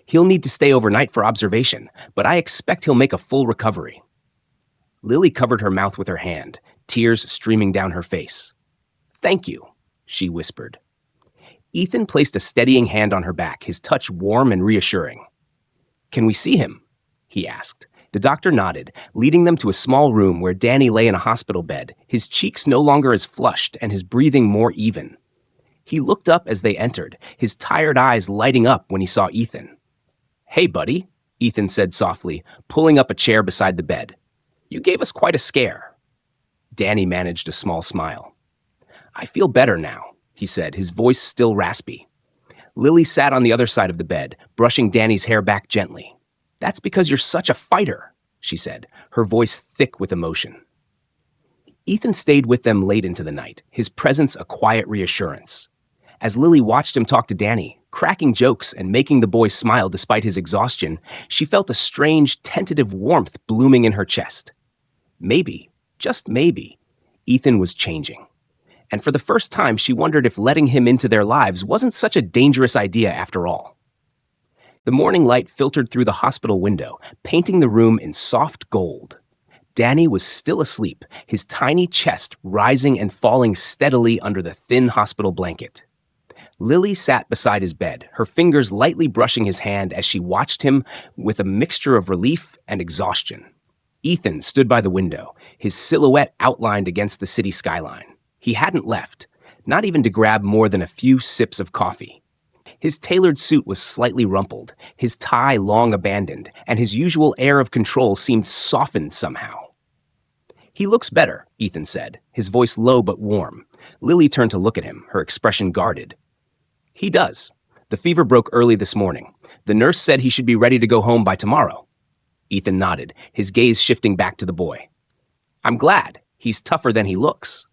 He'll need to stay overnight for observation, but I expect he'll make a full recovery." Lily covered her mouth with her hand, tears streaming down her face. "Thank you," she whispered. Ethan placed a steadying hand on her back, his touch warm and reassuring. "Can we see him?" he asked. The doctor nodded, leading them to a small room where Danny lay in a hospital bed, his cheeks no longer as flushed and his breathing more even. He looked up as they entered, his tired eyes lighting up when he saw Ethan. "Hey, buddy," Ethan said softly, pulling up a chair beside the bed. "You gave us quite a scare." Danny managed a small smile. "I feel better now," he said, his voice still raspy. Lily sat on the other side of the bed, brushing Danny's hair back gently. "That's because you're such a fighter," she said, her voice thick with emotion. Ethan stayed with them late into the night, his presence a quiet reassurance. As Lily watched him talk to Danny, cracking jokes and making the boy smile despite his exhaustion, she felt a strange, tentative warmth blooming in her chest. Maybe, just maybe, Ethan was changing. And for the first time, she wondered if letting him into their lives wasn't such a dangerous idea after all. The morning light filtered through the hospital window, painting the room in soft gold. Danny was still asleep, his tiny chest rising and falling steadily under the thin hospital blanket. Lily sat beside his bed, her fingers lightly brushing his hand as she watched him with a mixture of relief and exhaustion. Ethan stood by the window, his silhouette outlined against the city skyline. He hadn't left, not even to grab more than a few sips of coffee. His tailored suit was slightly rumpled, his tie long abandoned, and his usual air of control seemed softened somehow. "He looks better," Ethan said, his voice low but warm. Lily turned to look at him, her expression guarded. "He does. The fever broke early this morning. The nurse said he should be ready to go home by tomorrow." Ethan nodded, his gaze shifting back to the boy. "I'm glad. He's tougher than he looks."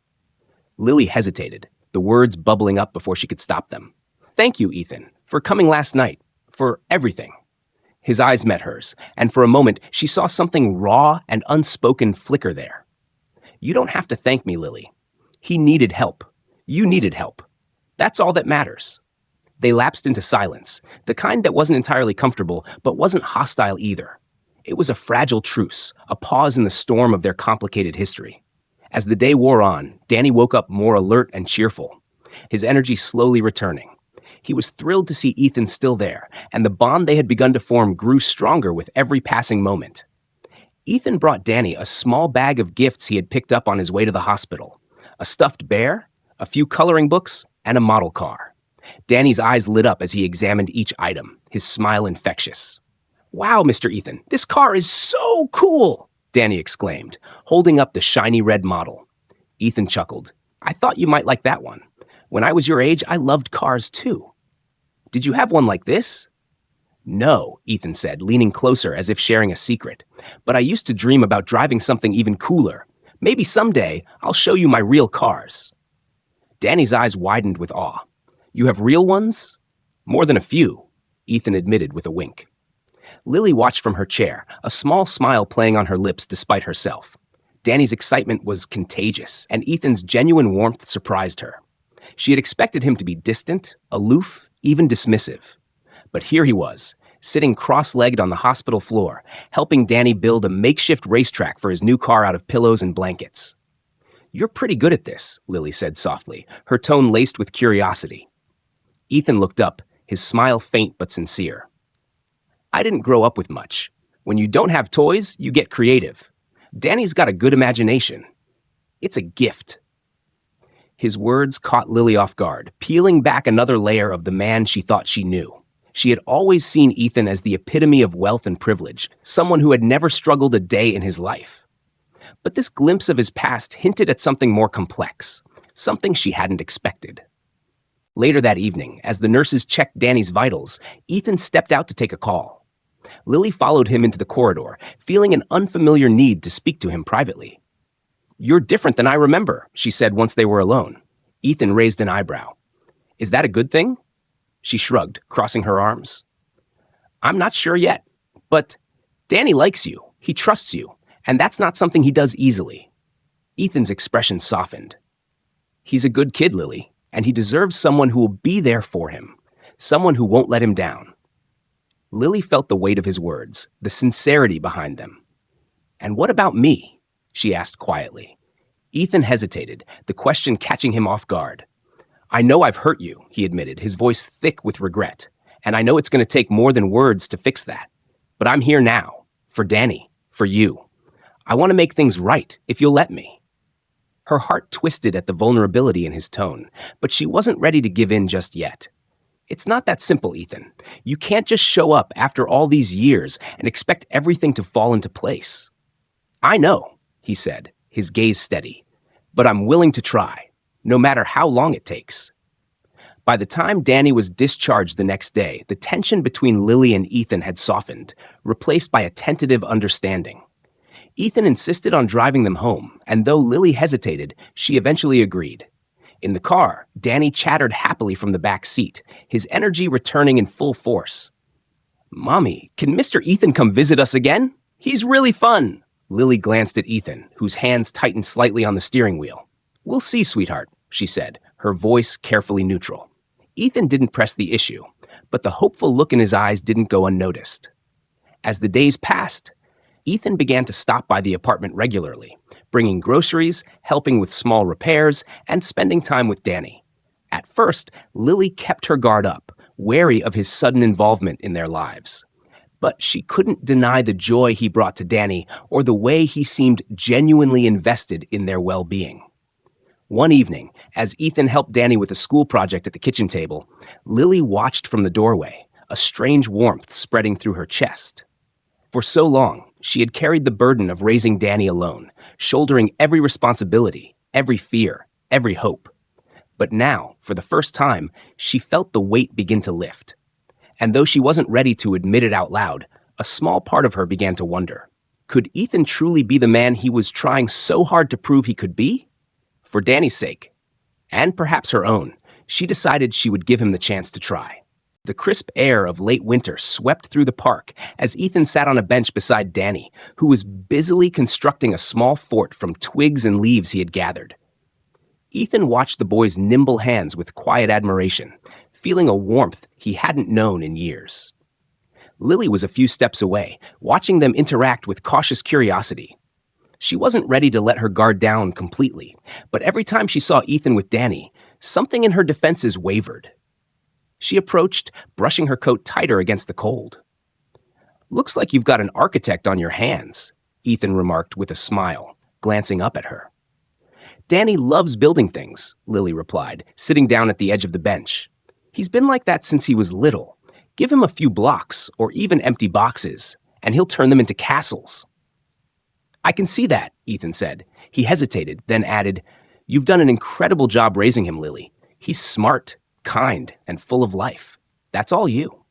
Lily hesitated, the words bubbling up before she could stop them. "Thank you, Ethan, for coming last night, for everything." His eyes met hers, and for a moment she saw something raw and unspoken flicker there. You don't have to thank me, Lily. He needed help. You needed help. That's all that matters. They lapsed into silence, the kind that wasn't entirely comfortable, but wasn't hostile either. It was a fragile truce, a pause in the storm of their complicated history. As the day wore on, Danny woke up more alert and cheerful, his energy slowly returning. He was thrilled to see Ethan still there, and the bond they had begun to form grew stronger with every passing moment. Ethan brought Danny a small bag of gifts he had picked up on his way to the hospital: a stuffed bear, a few coloring books, and a model car. Danny's eyes lit up as he examined each item, his smile infectious. "Wow, Mr. Ethan, this car is so cool!" Danny exclaimed, holding up the shiny red model. Ethan chuckled. "I thought you might like that one. When I was your age, I loved cars too." "Did you have one like this?" "No," Ethan said, leaning closer as if sharing a secret. "But I used to dream about driving something even cooler. Maybe someday I'll show you my real cars." Danny's eyes widened with awe. "You have real ones?" "More than a few," Ethan admitted with a wink. Lily watched from her chair, a small smile playing on her lips despite herself. Danny's excitement was contagious, and Ethan's genuine warmth surprised her. She had expected him to be distant, aloof, even dismissive. But here he was, sitting cross-legged on the hospital floor, helping Danny build a makeshift racetrack for his new car out of pillows and blankets. "You're pretty good at this," Lily said softly, her tone laced with curiosity. Ethan looked up, his smile faint but sincere. "I didn't grow up with much. When you don't have toys, you get creative. Danny's got a good imagination. It's a gift." His words caught Lily off guard, peeling back another layer of the man she thought she knew. She had always seen Ethan as the epitome of wealth and privilege, someone who had never struggled a day in his life. But this glimpse of his past hinted at something more complex, something she hadn't expected. Later that evening, as the nurses checked Danny's vitals, Ethan stepped out to take a call. Lily followed him into the corridor, feeling an unfamiliar need to speak to him privately. "You're different than I remember," she said once they were alone. Ethan raised an eyebrow. "Is that a good thing?" She shrugged, crossing her arms. "I'm not sure yet, but Danny likes you, he trusts you, and that's not something he does easily." Ethan's expression softened. "He's a good kid, Lily, and he deserves someone who will be there for him, someone who won't let him down." Lily felt the weight of his words, the sincerity behind them. "And what about me?" she asked quietly. Ethan hesitated, the question catching him off guard. "I know I've hurt you," he admitted, his voice thick with regret. "And I know it's going to take more than words to fix that. But I'm here now, for Danny, for you. I want to make things right, if you'll let me." Her heart twisted at the vulnerability in his tone, but she wasn't ready to give in just yet. "It's not that simple, Ethan. You can't just show up after all these years and expect everything to fall into place." "I know," he said, his gaze steady, "but I'm willing to try, no matter how long it takes." By the time Danny was discharged the next day, the tension between Lily and Ethan had softened, replaced by a tentative understanding. Ethan insisted on driving them home, and though Lily hesitated, she eventually agreed. In the car, Danny chattered happily from the back seat, his energy returning in full force. "Mommy, can Mr. Ethan come visit us again? He's really fun." Lily glanced at Ethan, whose hands tightened slightly on the steering wheel. "We'll see, sweetheart," she said, her voice carefully neutral. Ethan didn't press the issue, but the hopeful look in his eyes didn't go unnoticed. As the days passed, Ethan began to stop by the apartment regularly, bringing groceries, helping with small repairs, and spending time with Danny. At first, Lily kept her guard up, wary of his sudden involvement in their lives. But she couldn't deny the joy he brought to Danny or the way he seemed genuinely invested in their well-being. One evening, as Ethan helped Danny with a school project at the kitchen table, Lily watched from the doorway, a strange warmth spreading through her chest. For so long, she had carried the burden of raising Danny alone, shouldering every responsibility, every fear, every hope. But now, for the first time, she felt the weight begin to lift. And though she wasn't ready to admit it out loud, a small part of her began to wonder, could Ethan truly be the man he was trying so hard to prove he could be? For Danny's sake, and perhaps her own, she decided she would give him the chance to try. The crisp air of late winter swept through the park as Ethan sat on a bench beside Danny, who was busily constructing a small fort from twigs and leaves he had gathered. Ethan watched the boy's nimble hands with quiet admiration, feeling a warmth he hadn't known in years. Lily was a few steps away, watching them interact with cautious curiosity. She wasn't ready to let her guard down completely, but every time she saw Ethan with Danny, something in her defenses wavered. She approached, brushing her coat tighter against the cold. "Looks like you've got an architect on your hands," Ethan remarked with a smile, glancing up at her. "Danny loves building things," Lily replied, sitting down at the edge of the bench. "He's been like that since he was little. Give him a few blocks, or even empty boxes, and he'll turn them into castles." "I can see that," Ethan said. He hesitated, then added, "You've done an incredible job raising him, Lily. He's smart, kind, and full of life. That's all you."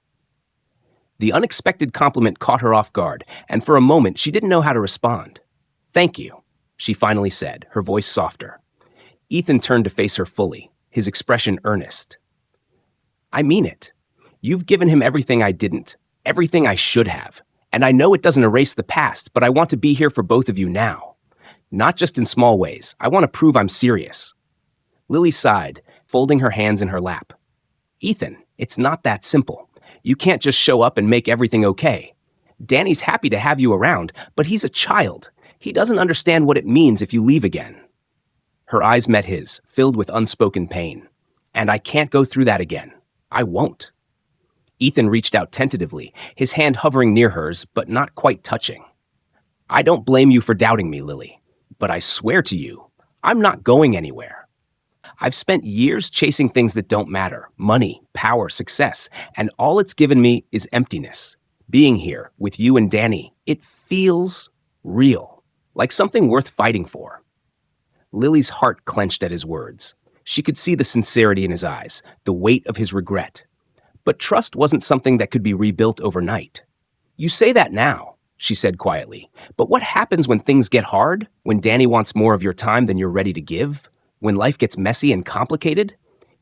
The unexpected compliment caught her off guard, and for a moment she didn't know how to respond. "Thank you," she finally said, her voice softer. Ethan turned to face her fully, his expression earnest. "I mean it. You've given him everything I didn't, everything I should have. And I know it doesn't erase the past, but I want to be here for both of you now. Not just in small ways. I want to prove I'm serious." Lily sighed, folding her hands in her lap. "Ethan, it's not that simple. You can't just show up and make everything okay. Danny's happy to have you around, but he's a child. He doesn't understand what it means if you leave again." Her eyes met his, filled with unspoken pain. "And I can't go through that again. I won't." Ethan reached out tentatively, his hand hovering near hers, but not quite touching. "I don't blame you for doubting me, Lily, but I swear to you, I'm not going anywhere. I've spent years chasing things that don't matter, money, power, success, and all it's given me is emptiness. Being here with you and Danny, it feels real, like something worth fighting for." Lily's heart clenched at his words. She could see the sincerity in his eyes, the weight of his regret. But trust wasn't something that could be rebuilt overnight. "You say that now," she said quietly, "but what happens when things get hard? When Danny wants more of your time than you're ready to give? When life gets messy and complicated?"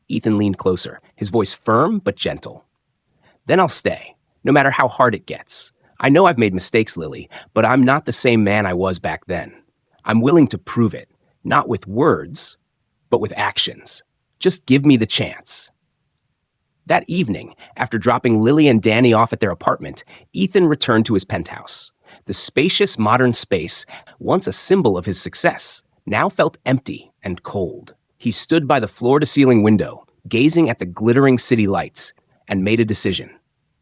Ethan leaned closer, his voice firm but gentle. "Then I'll stay, no matter how hard it gets. I know I've made mistakes, Lily, but I'm not the same man I was back then. I'm willing to prove it, not with words, but with actions. Just give me the chance." That evening, after dropping Lily and Danny off at their apartment, Ethan returned to his penthouse. The spacious modern space, once a symbol of his success, now felt empty and cold. He stood by the floor-to-ceiling window, gazing at the glittering city lights, and made a decision.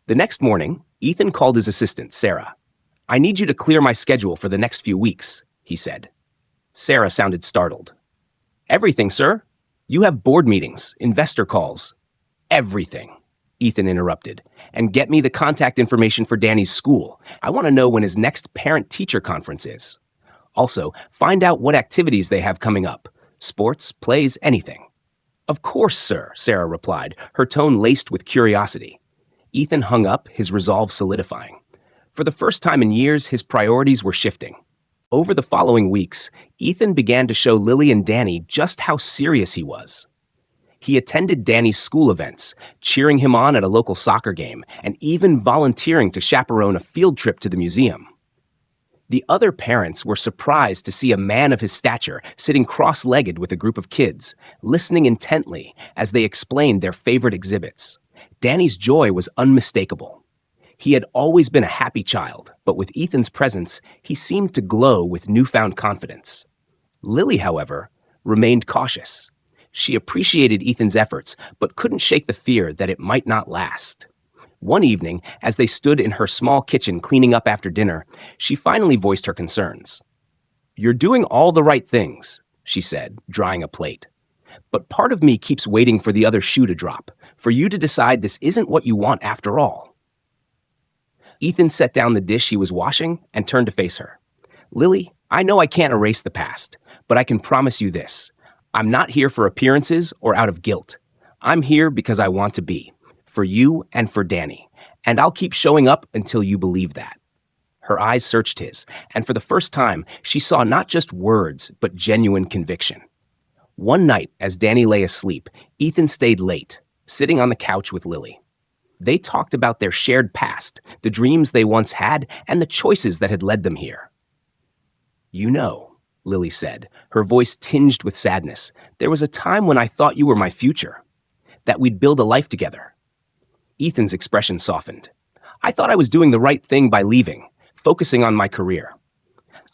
The next morning, Ethan called his assistant, Sarah. "I need you to clear my schedule for the next few weeks," he said. Sarah sounded startled. "Everything, sir. You have board meetings, investor calls." "Everything," Ethan interrupted. "And get me the contact information for Danny's school. I want to know when his next parent-teacher conference is. Also, find out what activities they have coming up. Sports, plays, anything." "Of course, sir," Sarah replied, her tone laced with curiosity. Ethan hung up, his resolve solidifying. For the first time in years, his priorities were shifting. Over the following weeks, Ethan began to show Lily and Danny just how serious he was. He attended Danny's school events, cheering him on at a local soccer game, and even volunteering to chaperone a field trip to the museum. The other parents were surprised to see a man of his stature sitting cross-legged with a group of kids, listening intently as they explained their favorite exhibits. Danny's joy was unmistakable. He had always been a happy child, but with Ethan's presence, he seemed to glow with newfound confidence. Lily, however, remained cautious. She appreciated Ethan's efforts, but couldn't shake the fear that it might not last. One evening, as they stood in her small kitchen cleaning up after dinner, she finally voiced her concerns. "You're doing all the right things," she said, drying a plate. "But part of me keeps waiting for the other shoe to drop, for you to decide this isn't what you want after all." Ethan set down the dish he was washing and turned to face her. "Lily, I know I can't erase the past, but I can promise you this. I'm not here for appearances or out of guilt. I'm here because I want to be, for you and for Danny, and I'll keep showing up until you believe that." Her eyes searched his, and for the first time, she saw not just words, but genuine conviction. One night, as Danny lay asleep, Ethan stayed late, sitting on the couch with Lily. They talked about their shared past, the dreams they once had, and the choices that had led them here. "You know," Lily said, her voice tinged with sadness, "there was a time when I thought you were my future, that we'd build a life together." Ethan's expression softened. "I thought I was doing the right thing by leaving, focusing on my career.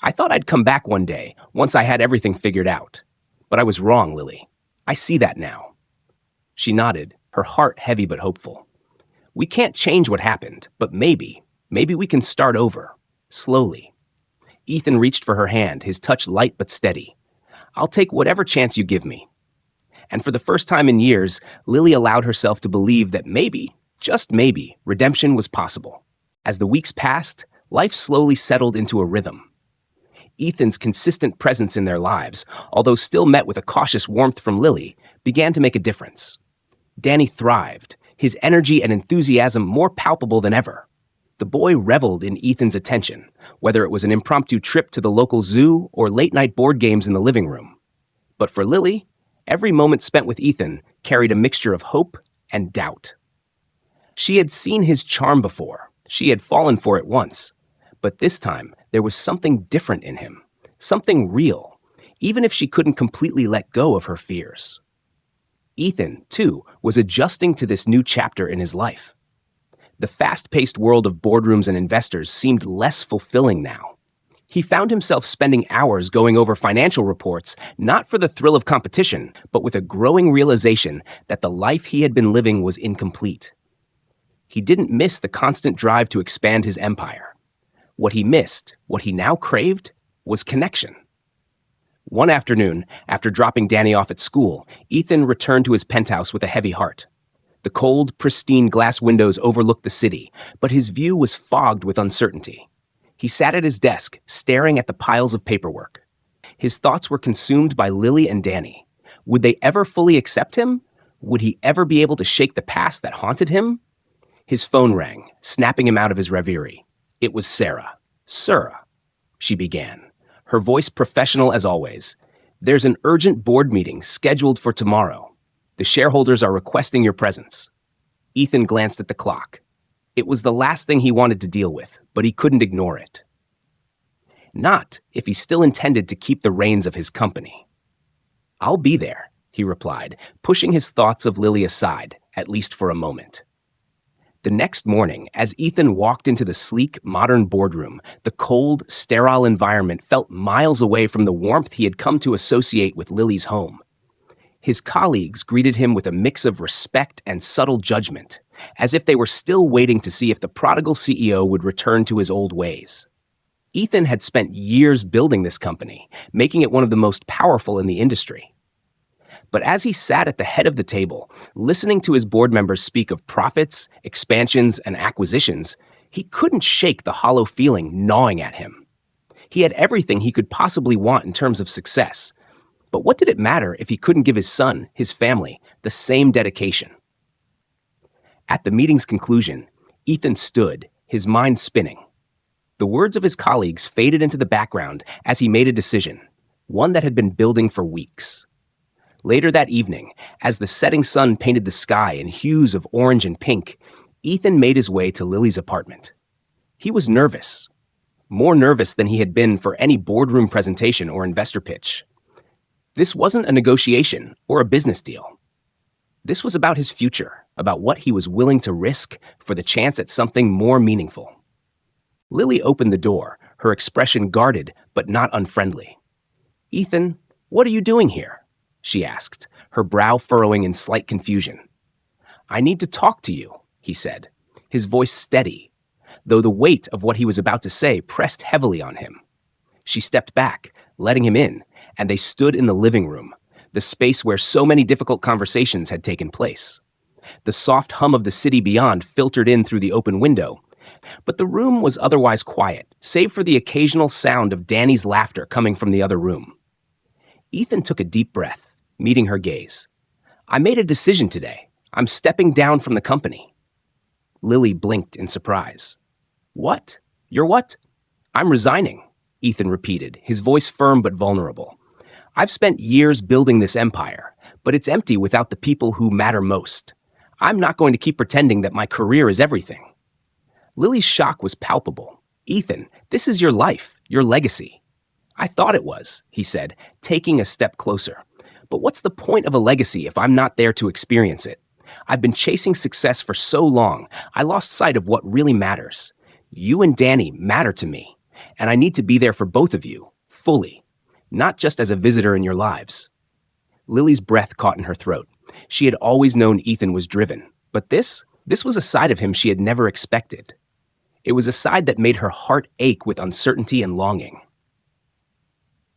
I thought I'd come back one day, once I had everything figured out. But I was wrong, Lily. I see that now." She nodded, her heart heavy but hopeful. "We can't change what happened, but maybe we can start over, slowly." Ethan reached for her hand, his touch light but steady. "I'll take whatever chance you give me." And for the first time in years, Lily allowed herself to believe that maybe, just maybe, redemption was possible. As the weeks passed, life slowly settled into a rhythm. Ethan's consistent presence in their lives, although still met with a cautious warmth from Lily, began to make a difference. Danny thrived, his energy and enthusiasm more palpable than ever. The boy reveled in Ethan's attention, whether it was an impromptu trip to the local zoo or late-night board games in the living room. But for Lily, every moment spent with Ethan carried a mixture of hope and doubt. She had seen his charm before. She had fallen for it once. But this time, there was something different in him, something real, even if she couldn't completely let go of her fears. Ethan, too, was adjusting to this new chapter in his life. The fast-paced world of boardrooms and investors seemed less fulfilling now. He found himself spending hours going over financial reports, not for the thrill of competition, but with a growing realization that the life he had been living was incomplete. He didn't miss the constant drive to expand his empire. What he missed, what he now craved, was connection. One afternoon, after dropping Danny off at school, Ethan returned to his penthouse with a heavy heart. The cold, pristine glass windows overlooked the city, but his view was fogged with uncertainty. He sat at his desk, staring at the piles of paperwork. His thoughts were consumed by Lily and Danny. Would they ever fully accept him? Would he ever be able to shake the past that haunted him? His phone rang, snapping him out of his reverie. It was Sarah. "Sir," she began, her voice professional as always. "There's an urgent board meeting scheduled for tomorrow. The shareholders are requesting your presence." Ethan glanced at the clock. It was the last thing he wanted to deal with, but he couldn't ignore it. Not if he still intended to keep the reins of his company. "I'll be there," he replied, pushing his thoughts of Lily aside, at least for a moment. The next morning, as Ethan walked into the sleek, modern boardroom, the cold, sterile environment felt miles away from the warmth he had come to associate with Lily's home. His colleagues greeted him with a mix of respect and subtle judgment, as if they were still waiting to see if the prodigal CEO would return to his old ways. Ethan had spent years building this company, making it one of the most powerful in the industry. But as he sat at the head of the table, listening to his board members speak of profits, expansions, and acquisitions, he couldn't shake the hollow feeling gnawing at him. He had everything he could possibly want in terms of success, but what did it matter if he couldn't give his son, his family, the same dedication? At the meeting's conclusion, Ethan stood, his mind spinning. The words of his colleagues faded into the background as he made a decision, one that had been building for weeks. Later that evening, as the setting sun painted the sky in hues of orange and pink, Ethan made his way to Lily's apartment. He was nervous, more nervous than he had been for any boardroom presentation or investor pitch. This wasn't a negotiation or a business deal. This was about his future, about what he was willing to risk for the chance at something more meaningful. Lily opened the door, her expression guarded but not unfriendly. "Ethan, what are you doing here?" she asked, her brow furrowing in slight confusion. "I need to talk to you," he said, his voice steady, though the weight of what he was about to say pressed heavily on him. She stepped back, letting him in, and they stood in the living room, the space where so many difficult conversations had taken place. The soft hum of the city beyond filtered in through the open window, but the room was otherwise quiet, save for the occasional sound of Danny's laughter coming from the other room. Ethan took a deep breath, meeting her gaze. "I made a decision today. I'm stepping down from the company." Lily blinked in surprise. "What? You're what?" "I'm resigning," Ethan repeated, his voice firm but vulnerable. "I've spent years building this empire, but it's empty without the people who matter most. I'm not going to keep pretending that my career is everything. Lily's shock was palpable. Ethan, this is your life, your legacy. I thought it was, he said, taking a step closer. But what's the point of a legacy if I'm not there to experience it? I've been chasing success for so long, I lost sight of what really matters. You and Danny matter to me, and I need to be there for both of you, fully, not just as a visitor in your lives. Lily's breath caught in her throat. She had always known Ethan was driven, but this was a side of him she had never expected. It was a side that made her heart ache with uncertainty and longing.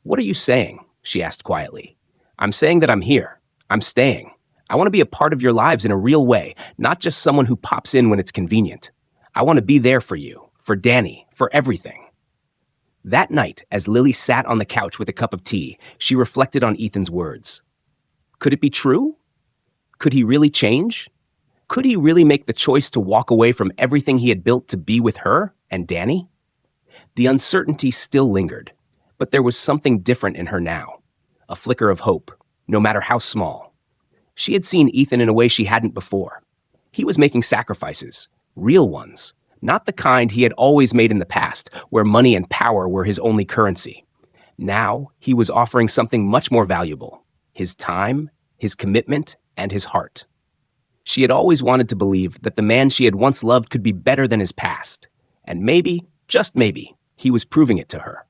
What are you saying? She asked quietly. I'm saying that I'm here. I'm staying. I want to be a part of your lives in a real way, not just someone who pops in when it's convenient. I want to be there for you, for Danny, for everything. That night, as Lily sat on the couch with a cup of tea, she reflected on Ethan's words. Could it be true? Could he really change? Could he really make the choice to walk away from everything he had built to be with her and Danny? The uncertainty still lingered, but there was something different in her now. A flicker of hope, no matter how small. She had seen Ethan in a way she hadn't before. He was making sacrifices, real ones, not the kind he had always made in the past, where money and power were his only currency. Now, he was offering something much more valuable, his time, his commitment, and his heart. She had always wanted to believe that the man she had once loved could be better than his past, and maybe, just maybe, he was proving it to her.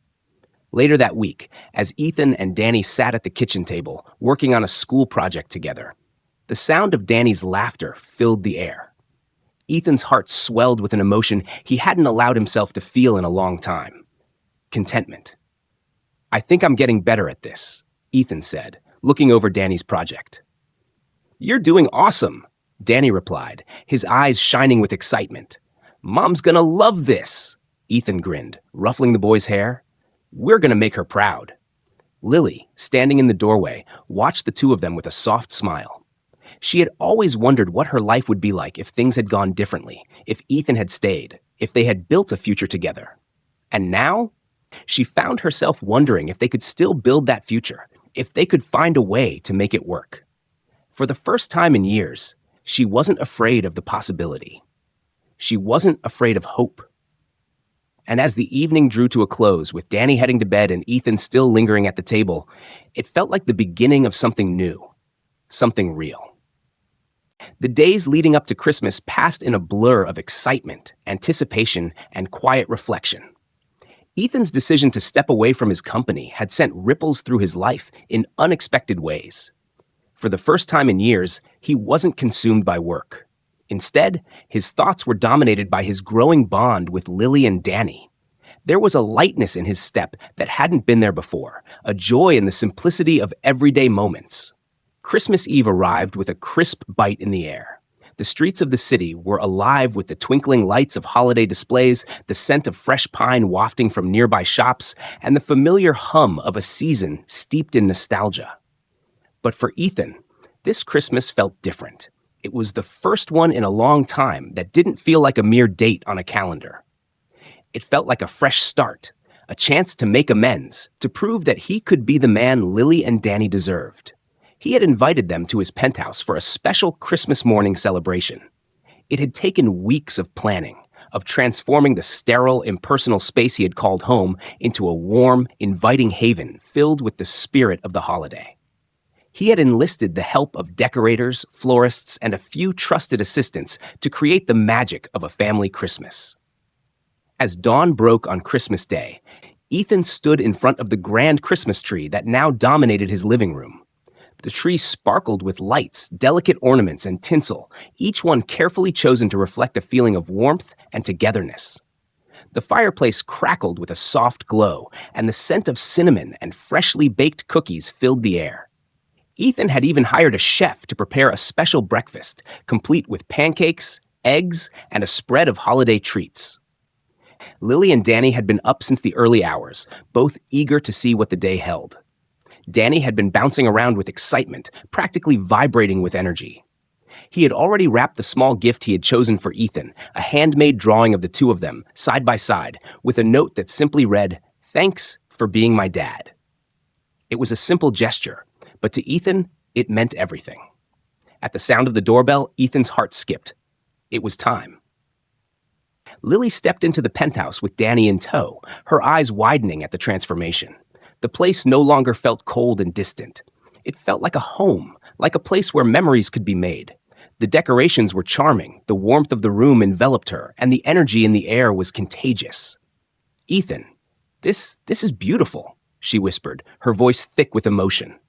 Later that week, as Ethan and Danny sat at the kitchen table, working on a school project together, the sound of Danny's laughter filled the air. Ethan's heart swelled with an emotion he hadn't allowed himself to feel in a long time. Contentment. I think I'm getting better at this, Ethan said, looking over Danny's project. You're doing awesome, Danny replied, his eyes shining with excitement. Mom's gonna love this, Ethan grinned, ruffling the boy's hair. We're gonna make her proud. Lily, standing in the doorway, watched the two of them with a soft smile. She had always wondered what her life would be like if things had gone differently, if Ethan had stayed, if they had built a future together. And now, she found herself wondering if they could still build that future, if they could find a way to make it work. For the first time in years, she wasn't afraid of the possibility. She wasn't afraid of hope. And as the evening drew to a close, with Danny heading to bed and Ethan still lingering at the table, it felt like the beginning of something new, something real. The days leading up to Christmas passed in a blur of excitement, anticipation, and quiet reflection. Ethan's decision to step away from his company had sent ripples through his life in unexpected ways. For the first time in years, he wasn't consumed by work. Instead, his thoughts were dominated by his growing bond with Lily and Danny. There was a lightness in his step that hadn't been there before, a joy in the simplicity of everyday moments. Christmas Eve arrived with a crisp bite in the air. The streets of the city were alive with the twinkling lights of holiday displays, the scent of fresh pine wafting from nearby shops, and the familiar hum of a season steeped in nostalgia. But for Ethan, this Christmas felt different. It was the first one in a long time that didn't feel like a mere date on a calendar. It felt like a fresh start, a chance to make amends, to prove that he could be the man Lily and Danny deserved. He had invited them to his penthouse for a special Christmas morning celebration. It had taken weeks of planning, of transforming the sterile, impersonal space he had called home into a warm, inviting haven filled with the spirit of the holiday. He had enlisted the help of decorators, florists, and a few trusted assistants to create the magic of a family Christmas. As dawn broke on Christmas Day, Ethan stood in front of the grand Christmas tree that now dominated his living room. The tree sparkled with lights, delicate ornaments, and tinsel, each one carefully chosen to reflect a feeling of warmth and togetherness. The fireplace crackled with a soft glow, and the scent of cinnamon and freshly baked cookies filled the air. Ethan had even hired a chef to prepare a special breakfast, complete with pancakes, eggs, and a spread of holiday treats. Lily and Danny had been up since the early hours, both eager to see what the day held. Danny had been bouncing around with excitement, practically vibrating with energy. He had already wrapped the small gift he had chosen for Ethan, a handmade drawing of the two of them, side by side, with a note that simply read, "Thanks for being my dad." It was a simple gesture, but to Ethan, it meant everything. At the sound of the doorbell, Ethan's heart skipped. It was time. Lily stepped into the penthouse with Danny in tow, her eyes widening at the transformation. The place no longer felt cold and distant. It felt like a home, like a place where memories could be made. The decorations were charming, the warmth of the room enveloped her, and the energy in the air was contagious. "Ethan, this is beautiful," she whispered, her voice thick with emotion.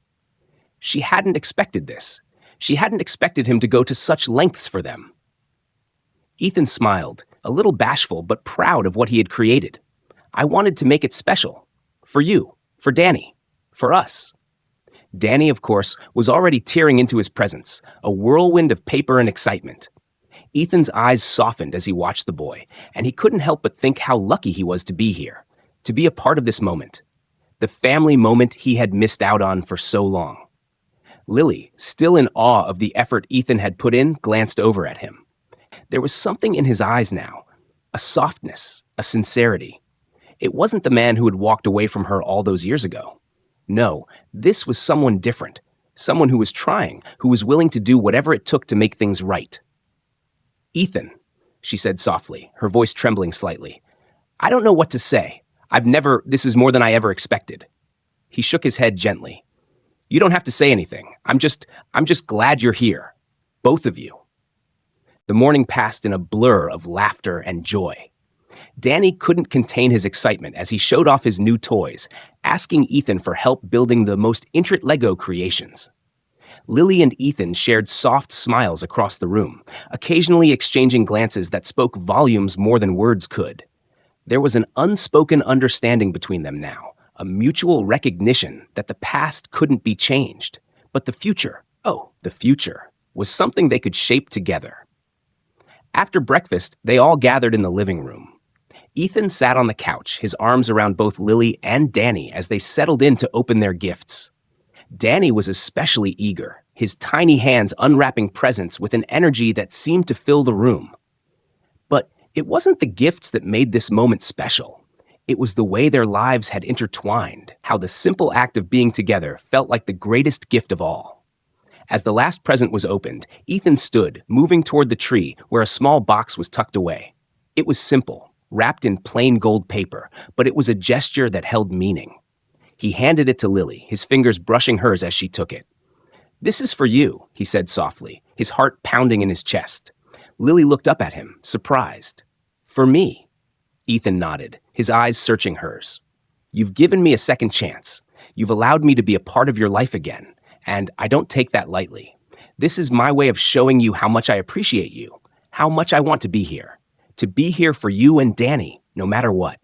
She hadn't expected this. She hadn't expected him to go to such lengths for them. Ethan smiled, a little bashful but proud of what he had created. "I wanted to make it special. For you, for Danny, for us." Danny, of course, was already tearing into his presence, a whirlwind of paper and excitement. Ethan's eyes softened as he watched the boy, and he couldn't help but think how lucky he was to be here, to be a part of this moment. The family moment he had missed out on for so long. Lily, still in awe of the effort Ethan had put in, glanced over at him. There was something in his eyes now, a softness, a sincerity. It wasn't the man who had walked away from her all those years ago. No, this was someone different, someone who was trying, who was willing to do whatever it took to make things right. "Ethan," she said softly, her voice trembling slightly. "I don't know what to say. This is more than I ever expected." He shook his head gently. "You don't have to say anything. I'm just glad you're here. Both of you." The morning passed in a blur of laughter and joy. Danny couldn't contain his excitement as he showed off his new toys, asking Ethan for help building the most intricate Lego creations. Lily and Ethan shared soft smiles across the room, occasionally exchanging glances that spoke volumes more than words could. There was an unspoken understanding between them now, a mutual recognition that the past couldn't be changed, but the future, the future, was something they could shape together. After breakfast, they all gathered in the living room. Ethan sat on the couch, his arms around both Lily and Danny as they settled in to open their gifts. Danny was especially eager, his tiny hands unwrapping presents with an energy that seemed to fill the room. But it wasn't the gifts that made this moment special. It was the way their lives had intertwined, how the simple act of being together felt like the greatest gift of all. As the last present was opened, Ethan stood, moving toward the tree where a small box was tucked away. It was simple, wrapped in plain gold paper, but it was a gesture that held meaning. He handed it to Lily, his fingers brushing hers as she took it. "This is for you," he said softly, his heart pounding in his chest. Lily looked up at him, surprised. "For me?" Ethan nodded, his eyes searching hers. "You've given me a second chance. You've allowed me to be a part of your life again, and I don't take that lightly. This is my way of showing you how much I appreciate you, how much I want to be here for you and Danny, no matter what."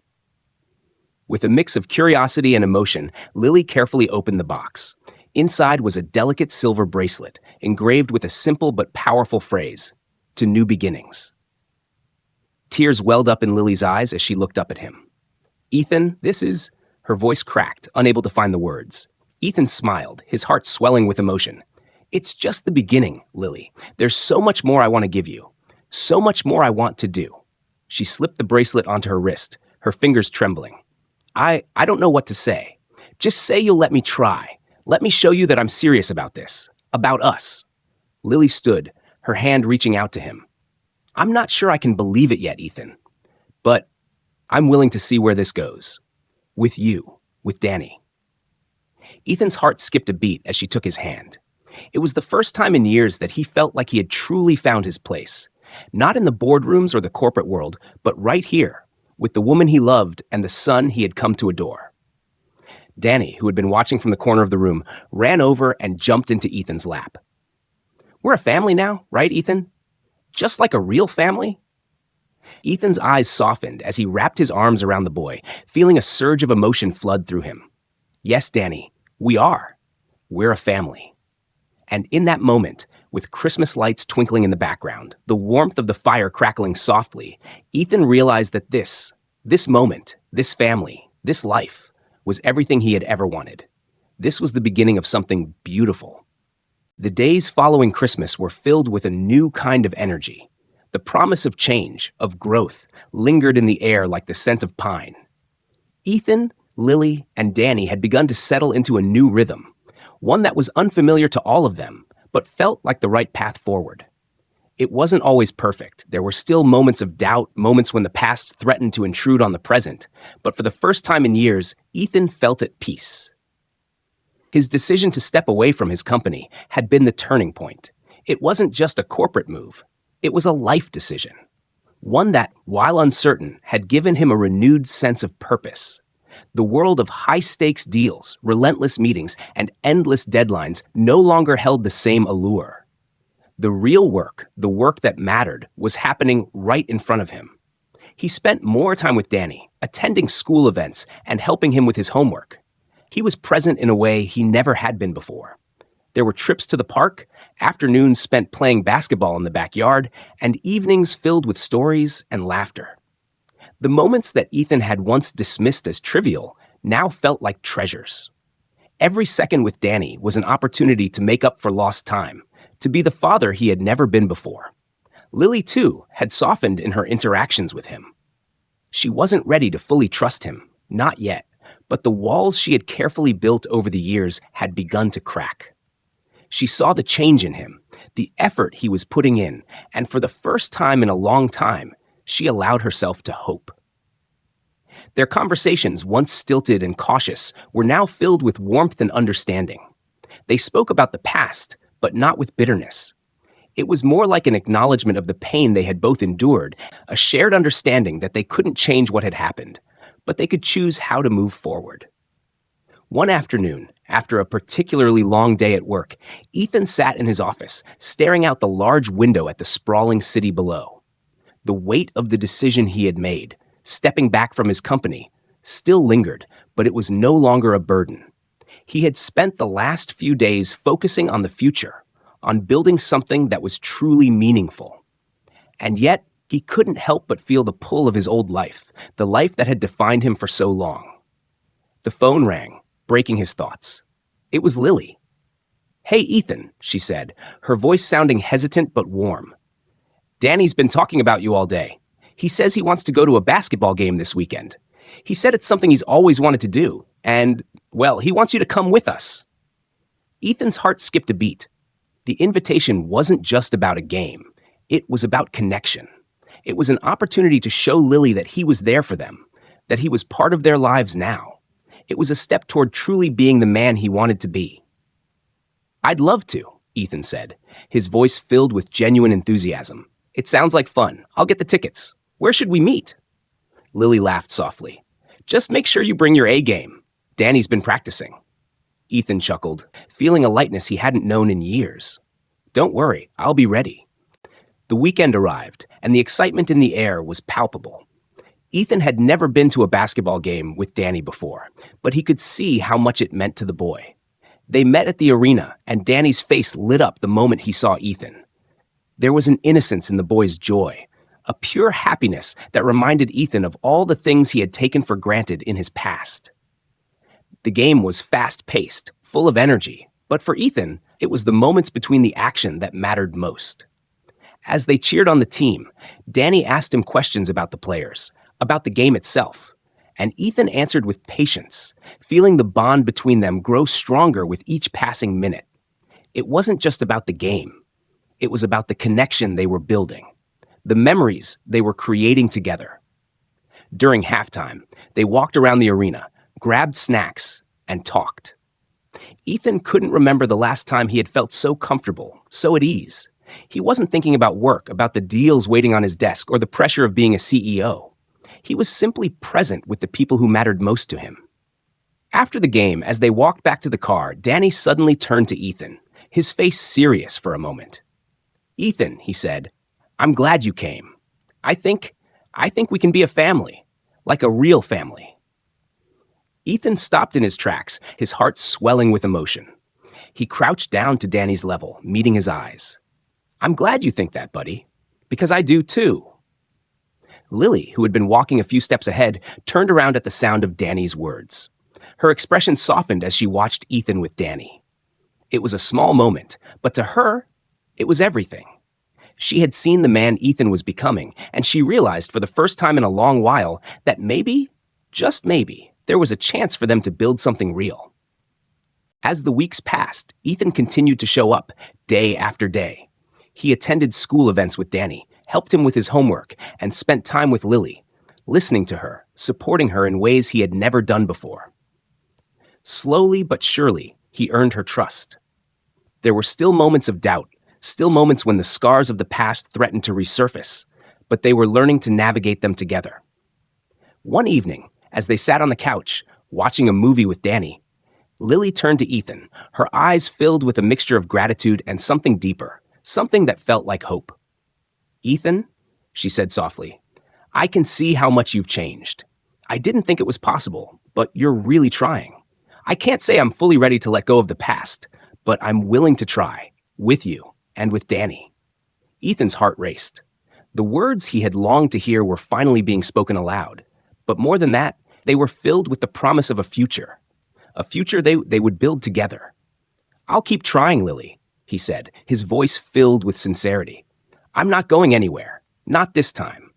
With a mix of curiosity and emotion, Lily carefully opened the box. Inside was a delicate silver bracelet, engraved with a simple but powerful phrase, "To new beginnings." Tears welled up in Lily's eyes as she looked up at him. "Ethan, this is..." Her voice cracked, unable to find the words. Ethan smiled, his heart swelling with emotion. "It's just the beginning, Lily. There's so much more I want to give you. So much more I want to do." She slipped the bracelet onto her wrist, her fingers trembling. I don't know what to say. Just say you'll let me try. Let me show you that I'm serious about this. About us." Lily stood, her hand reaching out to him. "I'm not sure I can believe it yet, Ethan. But I'm willing to see where this goes. With you, with Danny." Ethan's heart skipped a beat as she took his hand. It was the first time in years that he felt like he had truly found his place. Not in the boardrooms or the corporate world, but right here, with the woman he loved and the son he had come to adore. Danny, who had been watching from the corner of the room, ran over and jumped into Ethan's lap. "We're a family now, right, Ethan? Just like a real family?" Ethan's eyes softened as he wrapped his arms around the boy, feeling a surge of emotion flood through him. "Yes, Danny, we are. We're a family." And in that moment, with Christmas lights twinkling in the background, the warmth of the fire crackling softly, Ethan realized that this moment, this family, this life, was everything he had ever wanted. This was the beginning of something beautiful. The days following Christmas were filled with a new kind of energy. The promise of change, of growth, lingered in the air like the scent of pine. Ethan, Lily, and Danny had begun to settle into a new rhythm, one that was unfamiliar to all of them, but felt like the right path forward. It wasn't always perfect. There were still moments of doubt, moments when the past threatened to intrude on the present. But for the first time in years, Ethan felt at peace. His decision to step away from his company had been the turning point. It wasn't just a corporate move. It was a life decision. One that, while uncertain, had given him a renewed sense of purpose. The world of high-stakes deals, relentless meetings, and endless deadlines no longer held the same allure. The real work, the work that mattered, was happening right in front of him. He spent more time with Danny, attending school events and helping him with his homework. He was present in a way he never had been before. There were trips to the park, afternoons spent playing basketball in the backyard, and evenings filled with stories and laughter. The moments that Ethan had once dismissed as trivial now felt like treasures. Every second with Danny was an opportunity to make up for lost time, to be the father he had never been before. Lily, too, had softened in her interactions with him. She wasn't ready to fully trust him, not yet, but the walls she had carefully built over the years had begun to crack. She saw the change in him, the effort he was putting in, and for the first time in a long time, she allowed herself to hope. Their conversations, once stilted and cautious, were now filled with warmth and understanding. They spoke about the past, but not with bitterness. It was more like an acknowledgement of the pain they had both endured, a shared understanding that they couldn't change what had happened, but they could choose how to move forward. One afternoon, after a particularly long day at work, Ethan sat in his office, staring out the large window at the sprawling city below. The weight of the decision he had made, stepping back from his company, still lingered, but it was no longer a burden. He had spent the last few days focusing on the future, on building something that was truly meaningful. And yet, he couldn't help but feel the pull of his old life, the life that had defined him for so long. The phone rang, breaking his thoughts. It was Lily. "Hey, Ethan," she said, her voice sounding hesitant but warm. "Danny's been talking about you all day. He says he wants to go to a basketball game this weekend. He said it's something he's always wanted to do, and, well, he wants you to come with us." Ethan's heart skipped a beat. The invitation wasn't just about a game. It was about connection. It was an opportunity to show Lily that he was there for them, that he was part of their lives now. It was a step toward truly being the man he wanted to be. "I'd love to," Ethan said, his voice filled with genuine enthusiasm. "It sounds like fun. I'll get the tickets. Where should we meet?" Lily laughed softly. "Just make sure you bring your A game. Danny's been practicing." Ethan chuckled, feeling a lightness he hadn't known in years. "Don't worry, I'll be ready." The weekend arrived, and the excitement in the air was palpable. Ethan had never been to a basketball game with Danny before, but he could see how much it meant to the boy. They met at the arena, and Danny's face lit up the moment he saw Ethan. There was an innocence in the boy's joy, a pure happiness that reminded Ethan of all the things he had taken for granted in his past. The game was fast-paced, full of energy, but for Ethan, it was the moments between the action that mattered most. As they cheered on the team, Danny asked him questions about the players, about the game itself, and Ethan answered with patience, feeling the bond between them grow stronger with each passing minute. It wasn't just about the game. It was about the connection they were building, the memories they were creating together. During halftime, they walked around the arena, grabbed snacks, and talked. Ethan couldn't remember the last time he had felt so comfortable, so at ease. He wasn't thinking about work, about the deals waiting on his desk, or the pressure of being a CEO. He was simply present with the people who mattered most to him. After the game, as they walked back to the car, Danny suddenly turned to Ethan, his face serious for a moment. "Ethan," he said, "I'm glad you came. I think we can be a family, like a real family." Ethan stopped in his tracks, his heart swelling with emotion. He crouched down to Danny's level, meeting his eyes. "I'm glad you think that, buddy, because I do too." Lily, who had been walking a few steps ahead, turned around at the sound of Danny's words. Her expression softened as she watched Ethan with Danny. It was a small moment, but to her, it was everything. She had seen the man Ethan was becoming, and she realized for the first time in a long while that maybe, just maybe, there was a chance for them to build something real. As the weeks passed, Ethan continued to show up day after day. He attended school events with Danny, helped him with his homework, and spent time with Lily, listening to her, supporting her in ways he had never done before. Slowly but surely, he earned her trust. There were still moments of doubt, still moments when the scars of the past threatened to resurface, but they were learning to navigate them together. One evening, as they sat on the couch, watching a movie with Danny, Lily turned to Ethan, her eyes filled with a mixture of gratitude and something deeper, something that felt like hope. "Ethan," she said softly, "I can see how much you've changed. I didn't think it was possible, but you're really trying. I can't say I'm fully ready to let go of the past, but I'm willing to try, with you and with Danny." Ethan's heart raced. The words he had longed to hear were finally being spoken aloud, but more than that, they were filled with the promise of a future they would build together. "I'll keep trying, Lily," he said, his voice filled with sincerity. "I'm not going anywhere, not this time."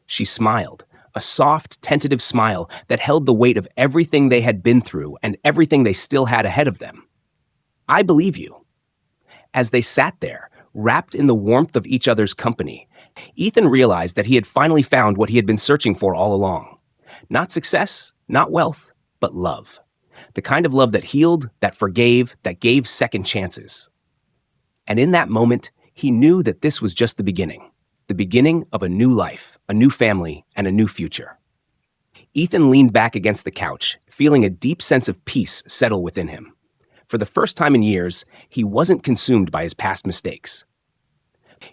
She smiled, a soft, tentative smile that held the weight of everything they had been through and everything they still had ahead of them. "I believe you." As they sat there, wrapped in the warmth of each other's company, Ethan realized that he had finally found what he had been searching for all along. Not success, not wealth, but love. The kind of love that healed, that forgave, that gave second chances. And in that moment, he knew that this was just the beginning of a new life, a new family, and a new future. Ethan leaned back against the couch, feeling a deep sense of peace settle within him. For the first time in years, he wasn't consumed by his past mistakes.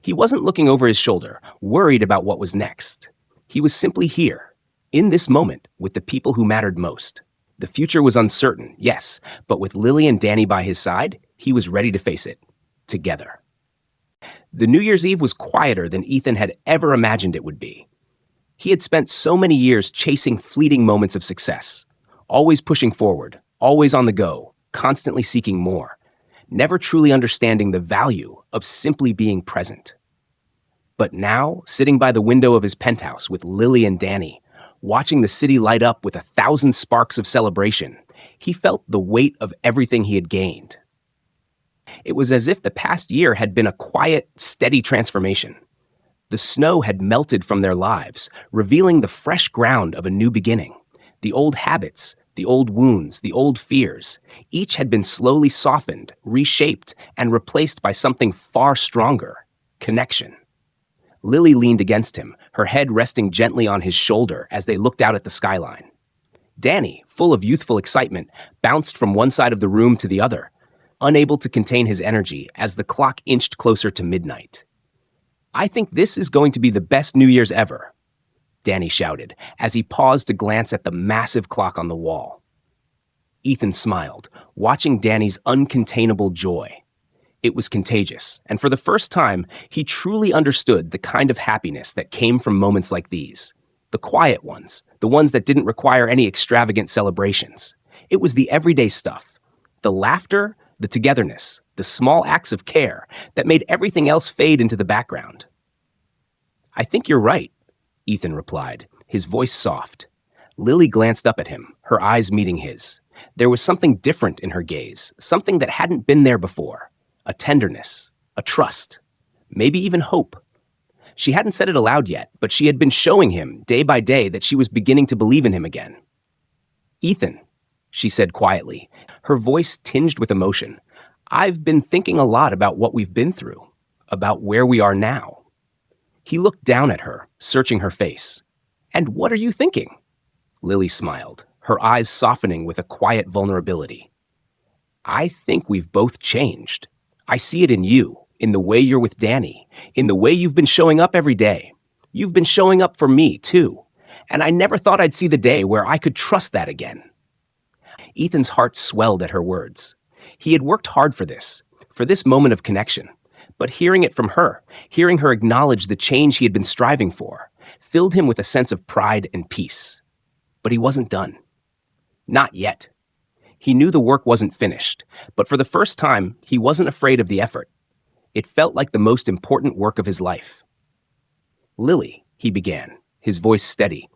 He wasn't looking over his shoulder, worried about what was next. He was simply here, in this moment, with the people who mattered most. The future was uncertain, yes, but with Lily and Danny by his side, he was ready to face it, together. The New Year's Eve was quieter than Ethan had ever imagined it would be. He had spent so many years chasing fleeting moments of success, always pushing forward, always on the go, constantly seeking more, never truly understanding the value of simply being present. But now, sitting by the window of his penthouse with Lily and Danny, watching the city light up with 1,000 sparks of celebration, he felt the weight of everything he had gained. It was as if the past year had been a quiet, steady transformation. The snow had melted from their lives, revealing the fresh ground of a new beginning. The old habits, the old wounds, the old fears, each had been slowly softened, reshaped, and replaced by something far stronger: connection. Lily leaned against him, her head resting gently on his shoulder as they looked out at the skyline. Danny, full of youthful excitement, bounced from one side of the room to the other, unable to contain his energy as the clock inched closer to midnight. "I think this is going to be the best New Year's ever," Danny shouted as he paused to glance at the massive clock on the wall. Ethan smiled, watching Danny's uncontainable joy. It was contagious, and for the first time, he truly understood the kind of happiness that came from moments like these. The quiet ones, the ones that didn't require any extravagant celebrations. It was the everyday stuff, the laughter, the togetherness, the small acts of care that made everything else fade into the background. "I think you're right," Ethan replied, his voice soft. Lily glanced up at him, her eyes meeting his. There was something different in her gaze, something that hadn't been there before. A tenderness, a trust, maybe even hope. She hadn't said it aloud yet, but she had been showing him, day by day, that she was beginning to believe in him again. "Ethan," she said quietly, her voice tinged with emotion, "I've been thinking a lot about what we've been through, about where we are now." He looked down at her, searching her face. "And what are you thinking?" Lily smiled, her eyes softening with a quiet vulnerability. "I think we've both changed. I see it in you, in the way you're with Danny, in the way you've been showing up every day. You've been showing up for me, too. And I never thought I'd see the day where I could trust that again." Ethan's heart swelled at her words. He had worked hard for this moment of connection. But hearing it from her, hearing her acknowledge the change he had been striving for, filled him with a sense of pride and peace. But he wasn't done. Not yet. He knew the work wasn't finished, but for the first time, he wasn't afraid of the effort. It felt like the most important work of his life. "Lily," he began, his voice steady,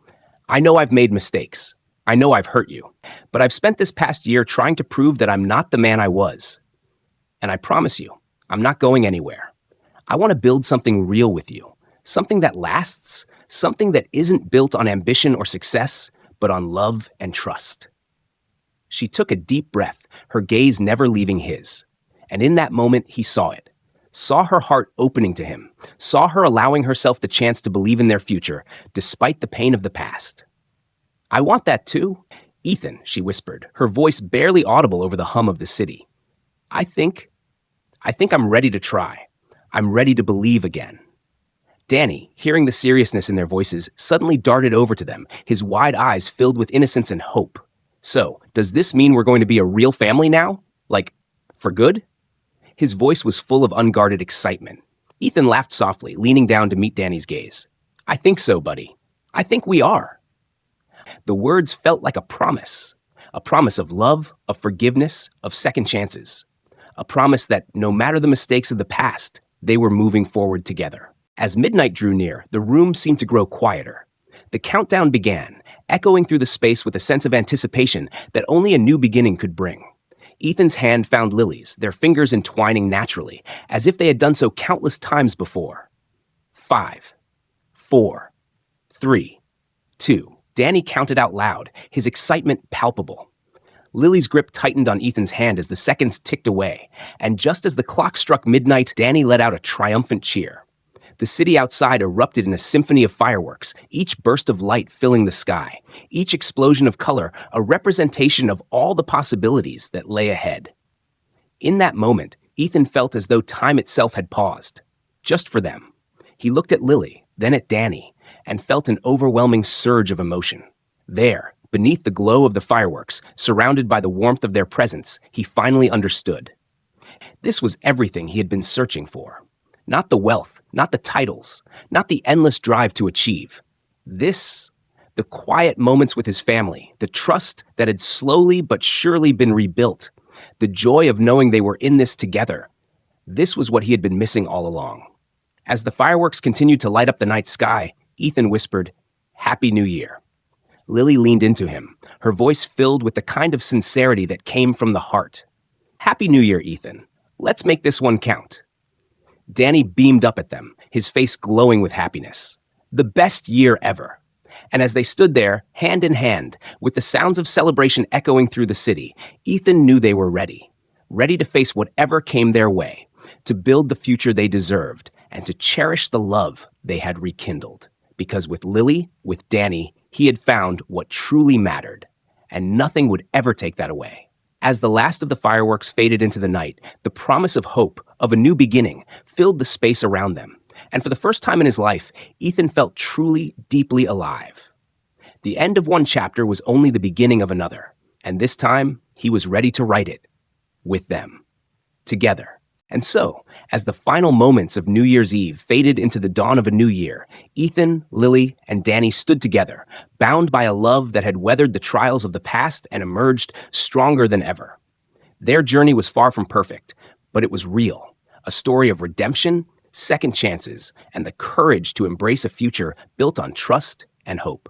"I know I've made mistakes. I know I've hurt you, but I've spent this past year trying to prove that I'm not the man I was. And I promise you, I'm not going anywhere. I want to build something real with you, something that lasts, something that isn't built on ambition or success, but on love and trust. She took a deep breath, her gaze never leaving his. And in that moment, he saw it. Saw her heart opening to him, saw her allowing herself the chance to believe in their future, despite the pain of the past. I want that too. Ethan, she whispered, her voice barely audible over the hum of the city. I think I'm ready to try. I'm ready to believe again. Danny, hearing the seriousness in their voices, suddenly darted over to them, his wide eyes filled with innocence and hope. So, does this mean we're going to be a real family now? Like, for good? His voice was full of unguarded excitement. Ethan laughed softly, leaning down to meet Danny's gaze. I think so, buddy. I think we are. The words felt like a promise of love, of forgiveness, of second chances. A promise that no matter the mistakes of the past, they were moving forward together. As midnight drew near, the room seemed to grow quieter. The countdown began, echoing through the space with a sense of anticipation that only a new beginning could bring. Ethan's hand found Lily's, their fingers entwining naturally, as if they had done so countless times before. 5, 4, 3, 2. Danny counted out loud, his excitement palpable. Lily's grip tightened on Ethan's hand as the seconds ticked away, and just as the clock struck midnight, Danny let out a triumphant cheer. The city outside erupted in a symphony of fireworks, each burst of light filling the sky, each explosion of color a representation of all the possibilities that lay ahead. In that moment, Ethan felt as though time itself had paused, just for them. He looked at Lily, then at Danny, and felt an overwhelming surge of emotion. There, beneath the glow of the fireworks, surrounded by the warmth of their presence, he finally understood. This was everything he had been searching for. Not the wealth, not the titles, not the endless drive to achieve. This, the quiet moments with his family, the trust that had slowly but surely been rebuilt, the joy of knowing they were in this together. This was what he had been missing all along. As the fireworks continued to light up the night sky, Ethan whispered, "Happy New Year." Lily leaned into him, her voice filled with the kind of sincerity that came from the heart. "Happy New Year, Ethan. Let's make this one count." Danny beamed up at them, his face glowing with happiness. The best year ever. And as they stood there, hand in hand, with the sounds of celebration echoing through the city, Ethan knew they were ready. Ready to face whatever came their way, to build the future they deserved, and to cherish the love they had rekindled. Because with Lily, with Danny, he had found what truly mattered, and nothing would ever take that away. As the last of the fireworks faded into the night, the promise of hope, of a new beginning, filled the space around them. And for the first time in his life, Ethan felt truly, deeply alive. The end of one chapter was only the beginning of another, and this time, he was ready to write it. With them. Together. And so, as the final moments of New Year's Eve faded into the dawn of a new year, Ethan, Lily, and Danny stood together, bound by a love that had weathered the trials of the past and emerged stronger than ever. Their journey was far from perfect, but it was real, a story of redemption, second chances, and the courage to embrace a future built on trust and hope.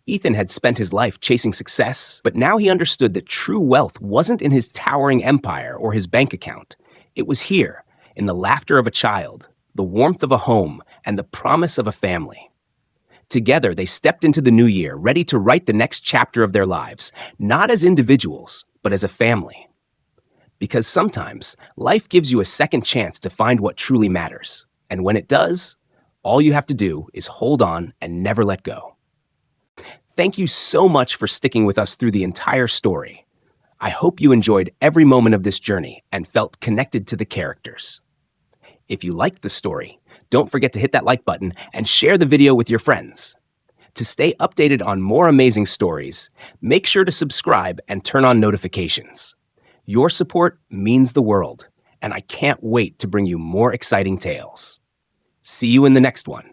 Ethan had spent his life chasing success, but now he understood that true wealth wasn't in his towering empire or his bank account. It was here, in the laughter of a child, the warmth of a home, and the promise of a family. Together, they stepped into the new year, ready to write the next chapter of their lives, not as individuals, but as a family. Because sometimes, life gives you a second chance to find what truly matters. And when it does, all you have to do is hold on and never let go. Thank you so much for sticking with us through the entire story. I hope you enjoyed every moment of this journey and felt connected to the characters. If you liked the story, don't forget to hit that like button and share the video with your friends. To stay updated on more amazing stories, make sure to subscribe and turn on notifications. Your support means the world, and I can't wait to bring you more exciting tales. See you in the next one.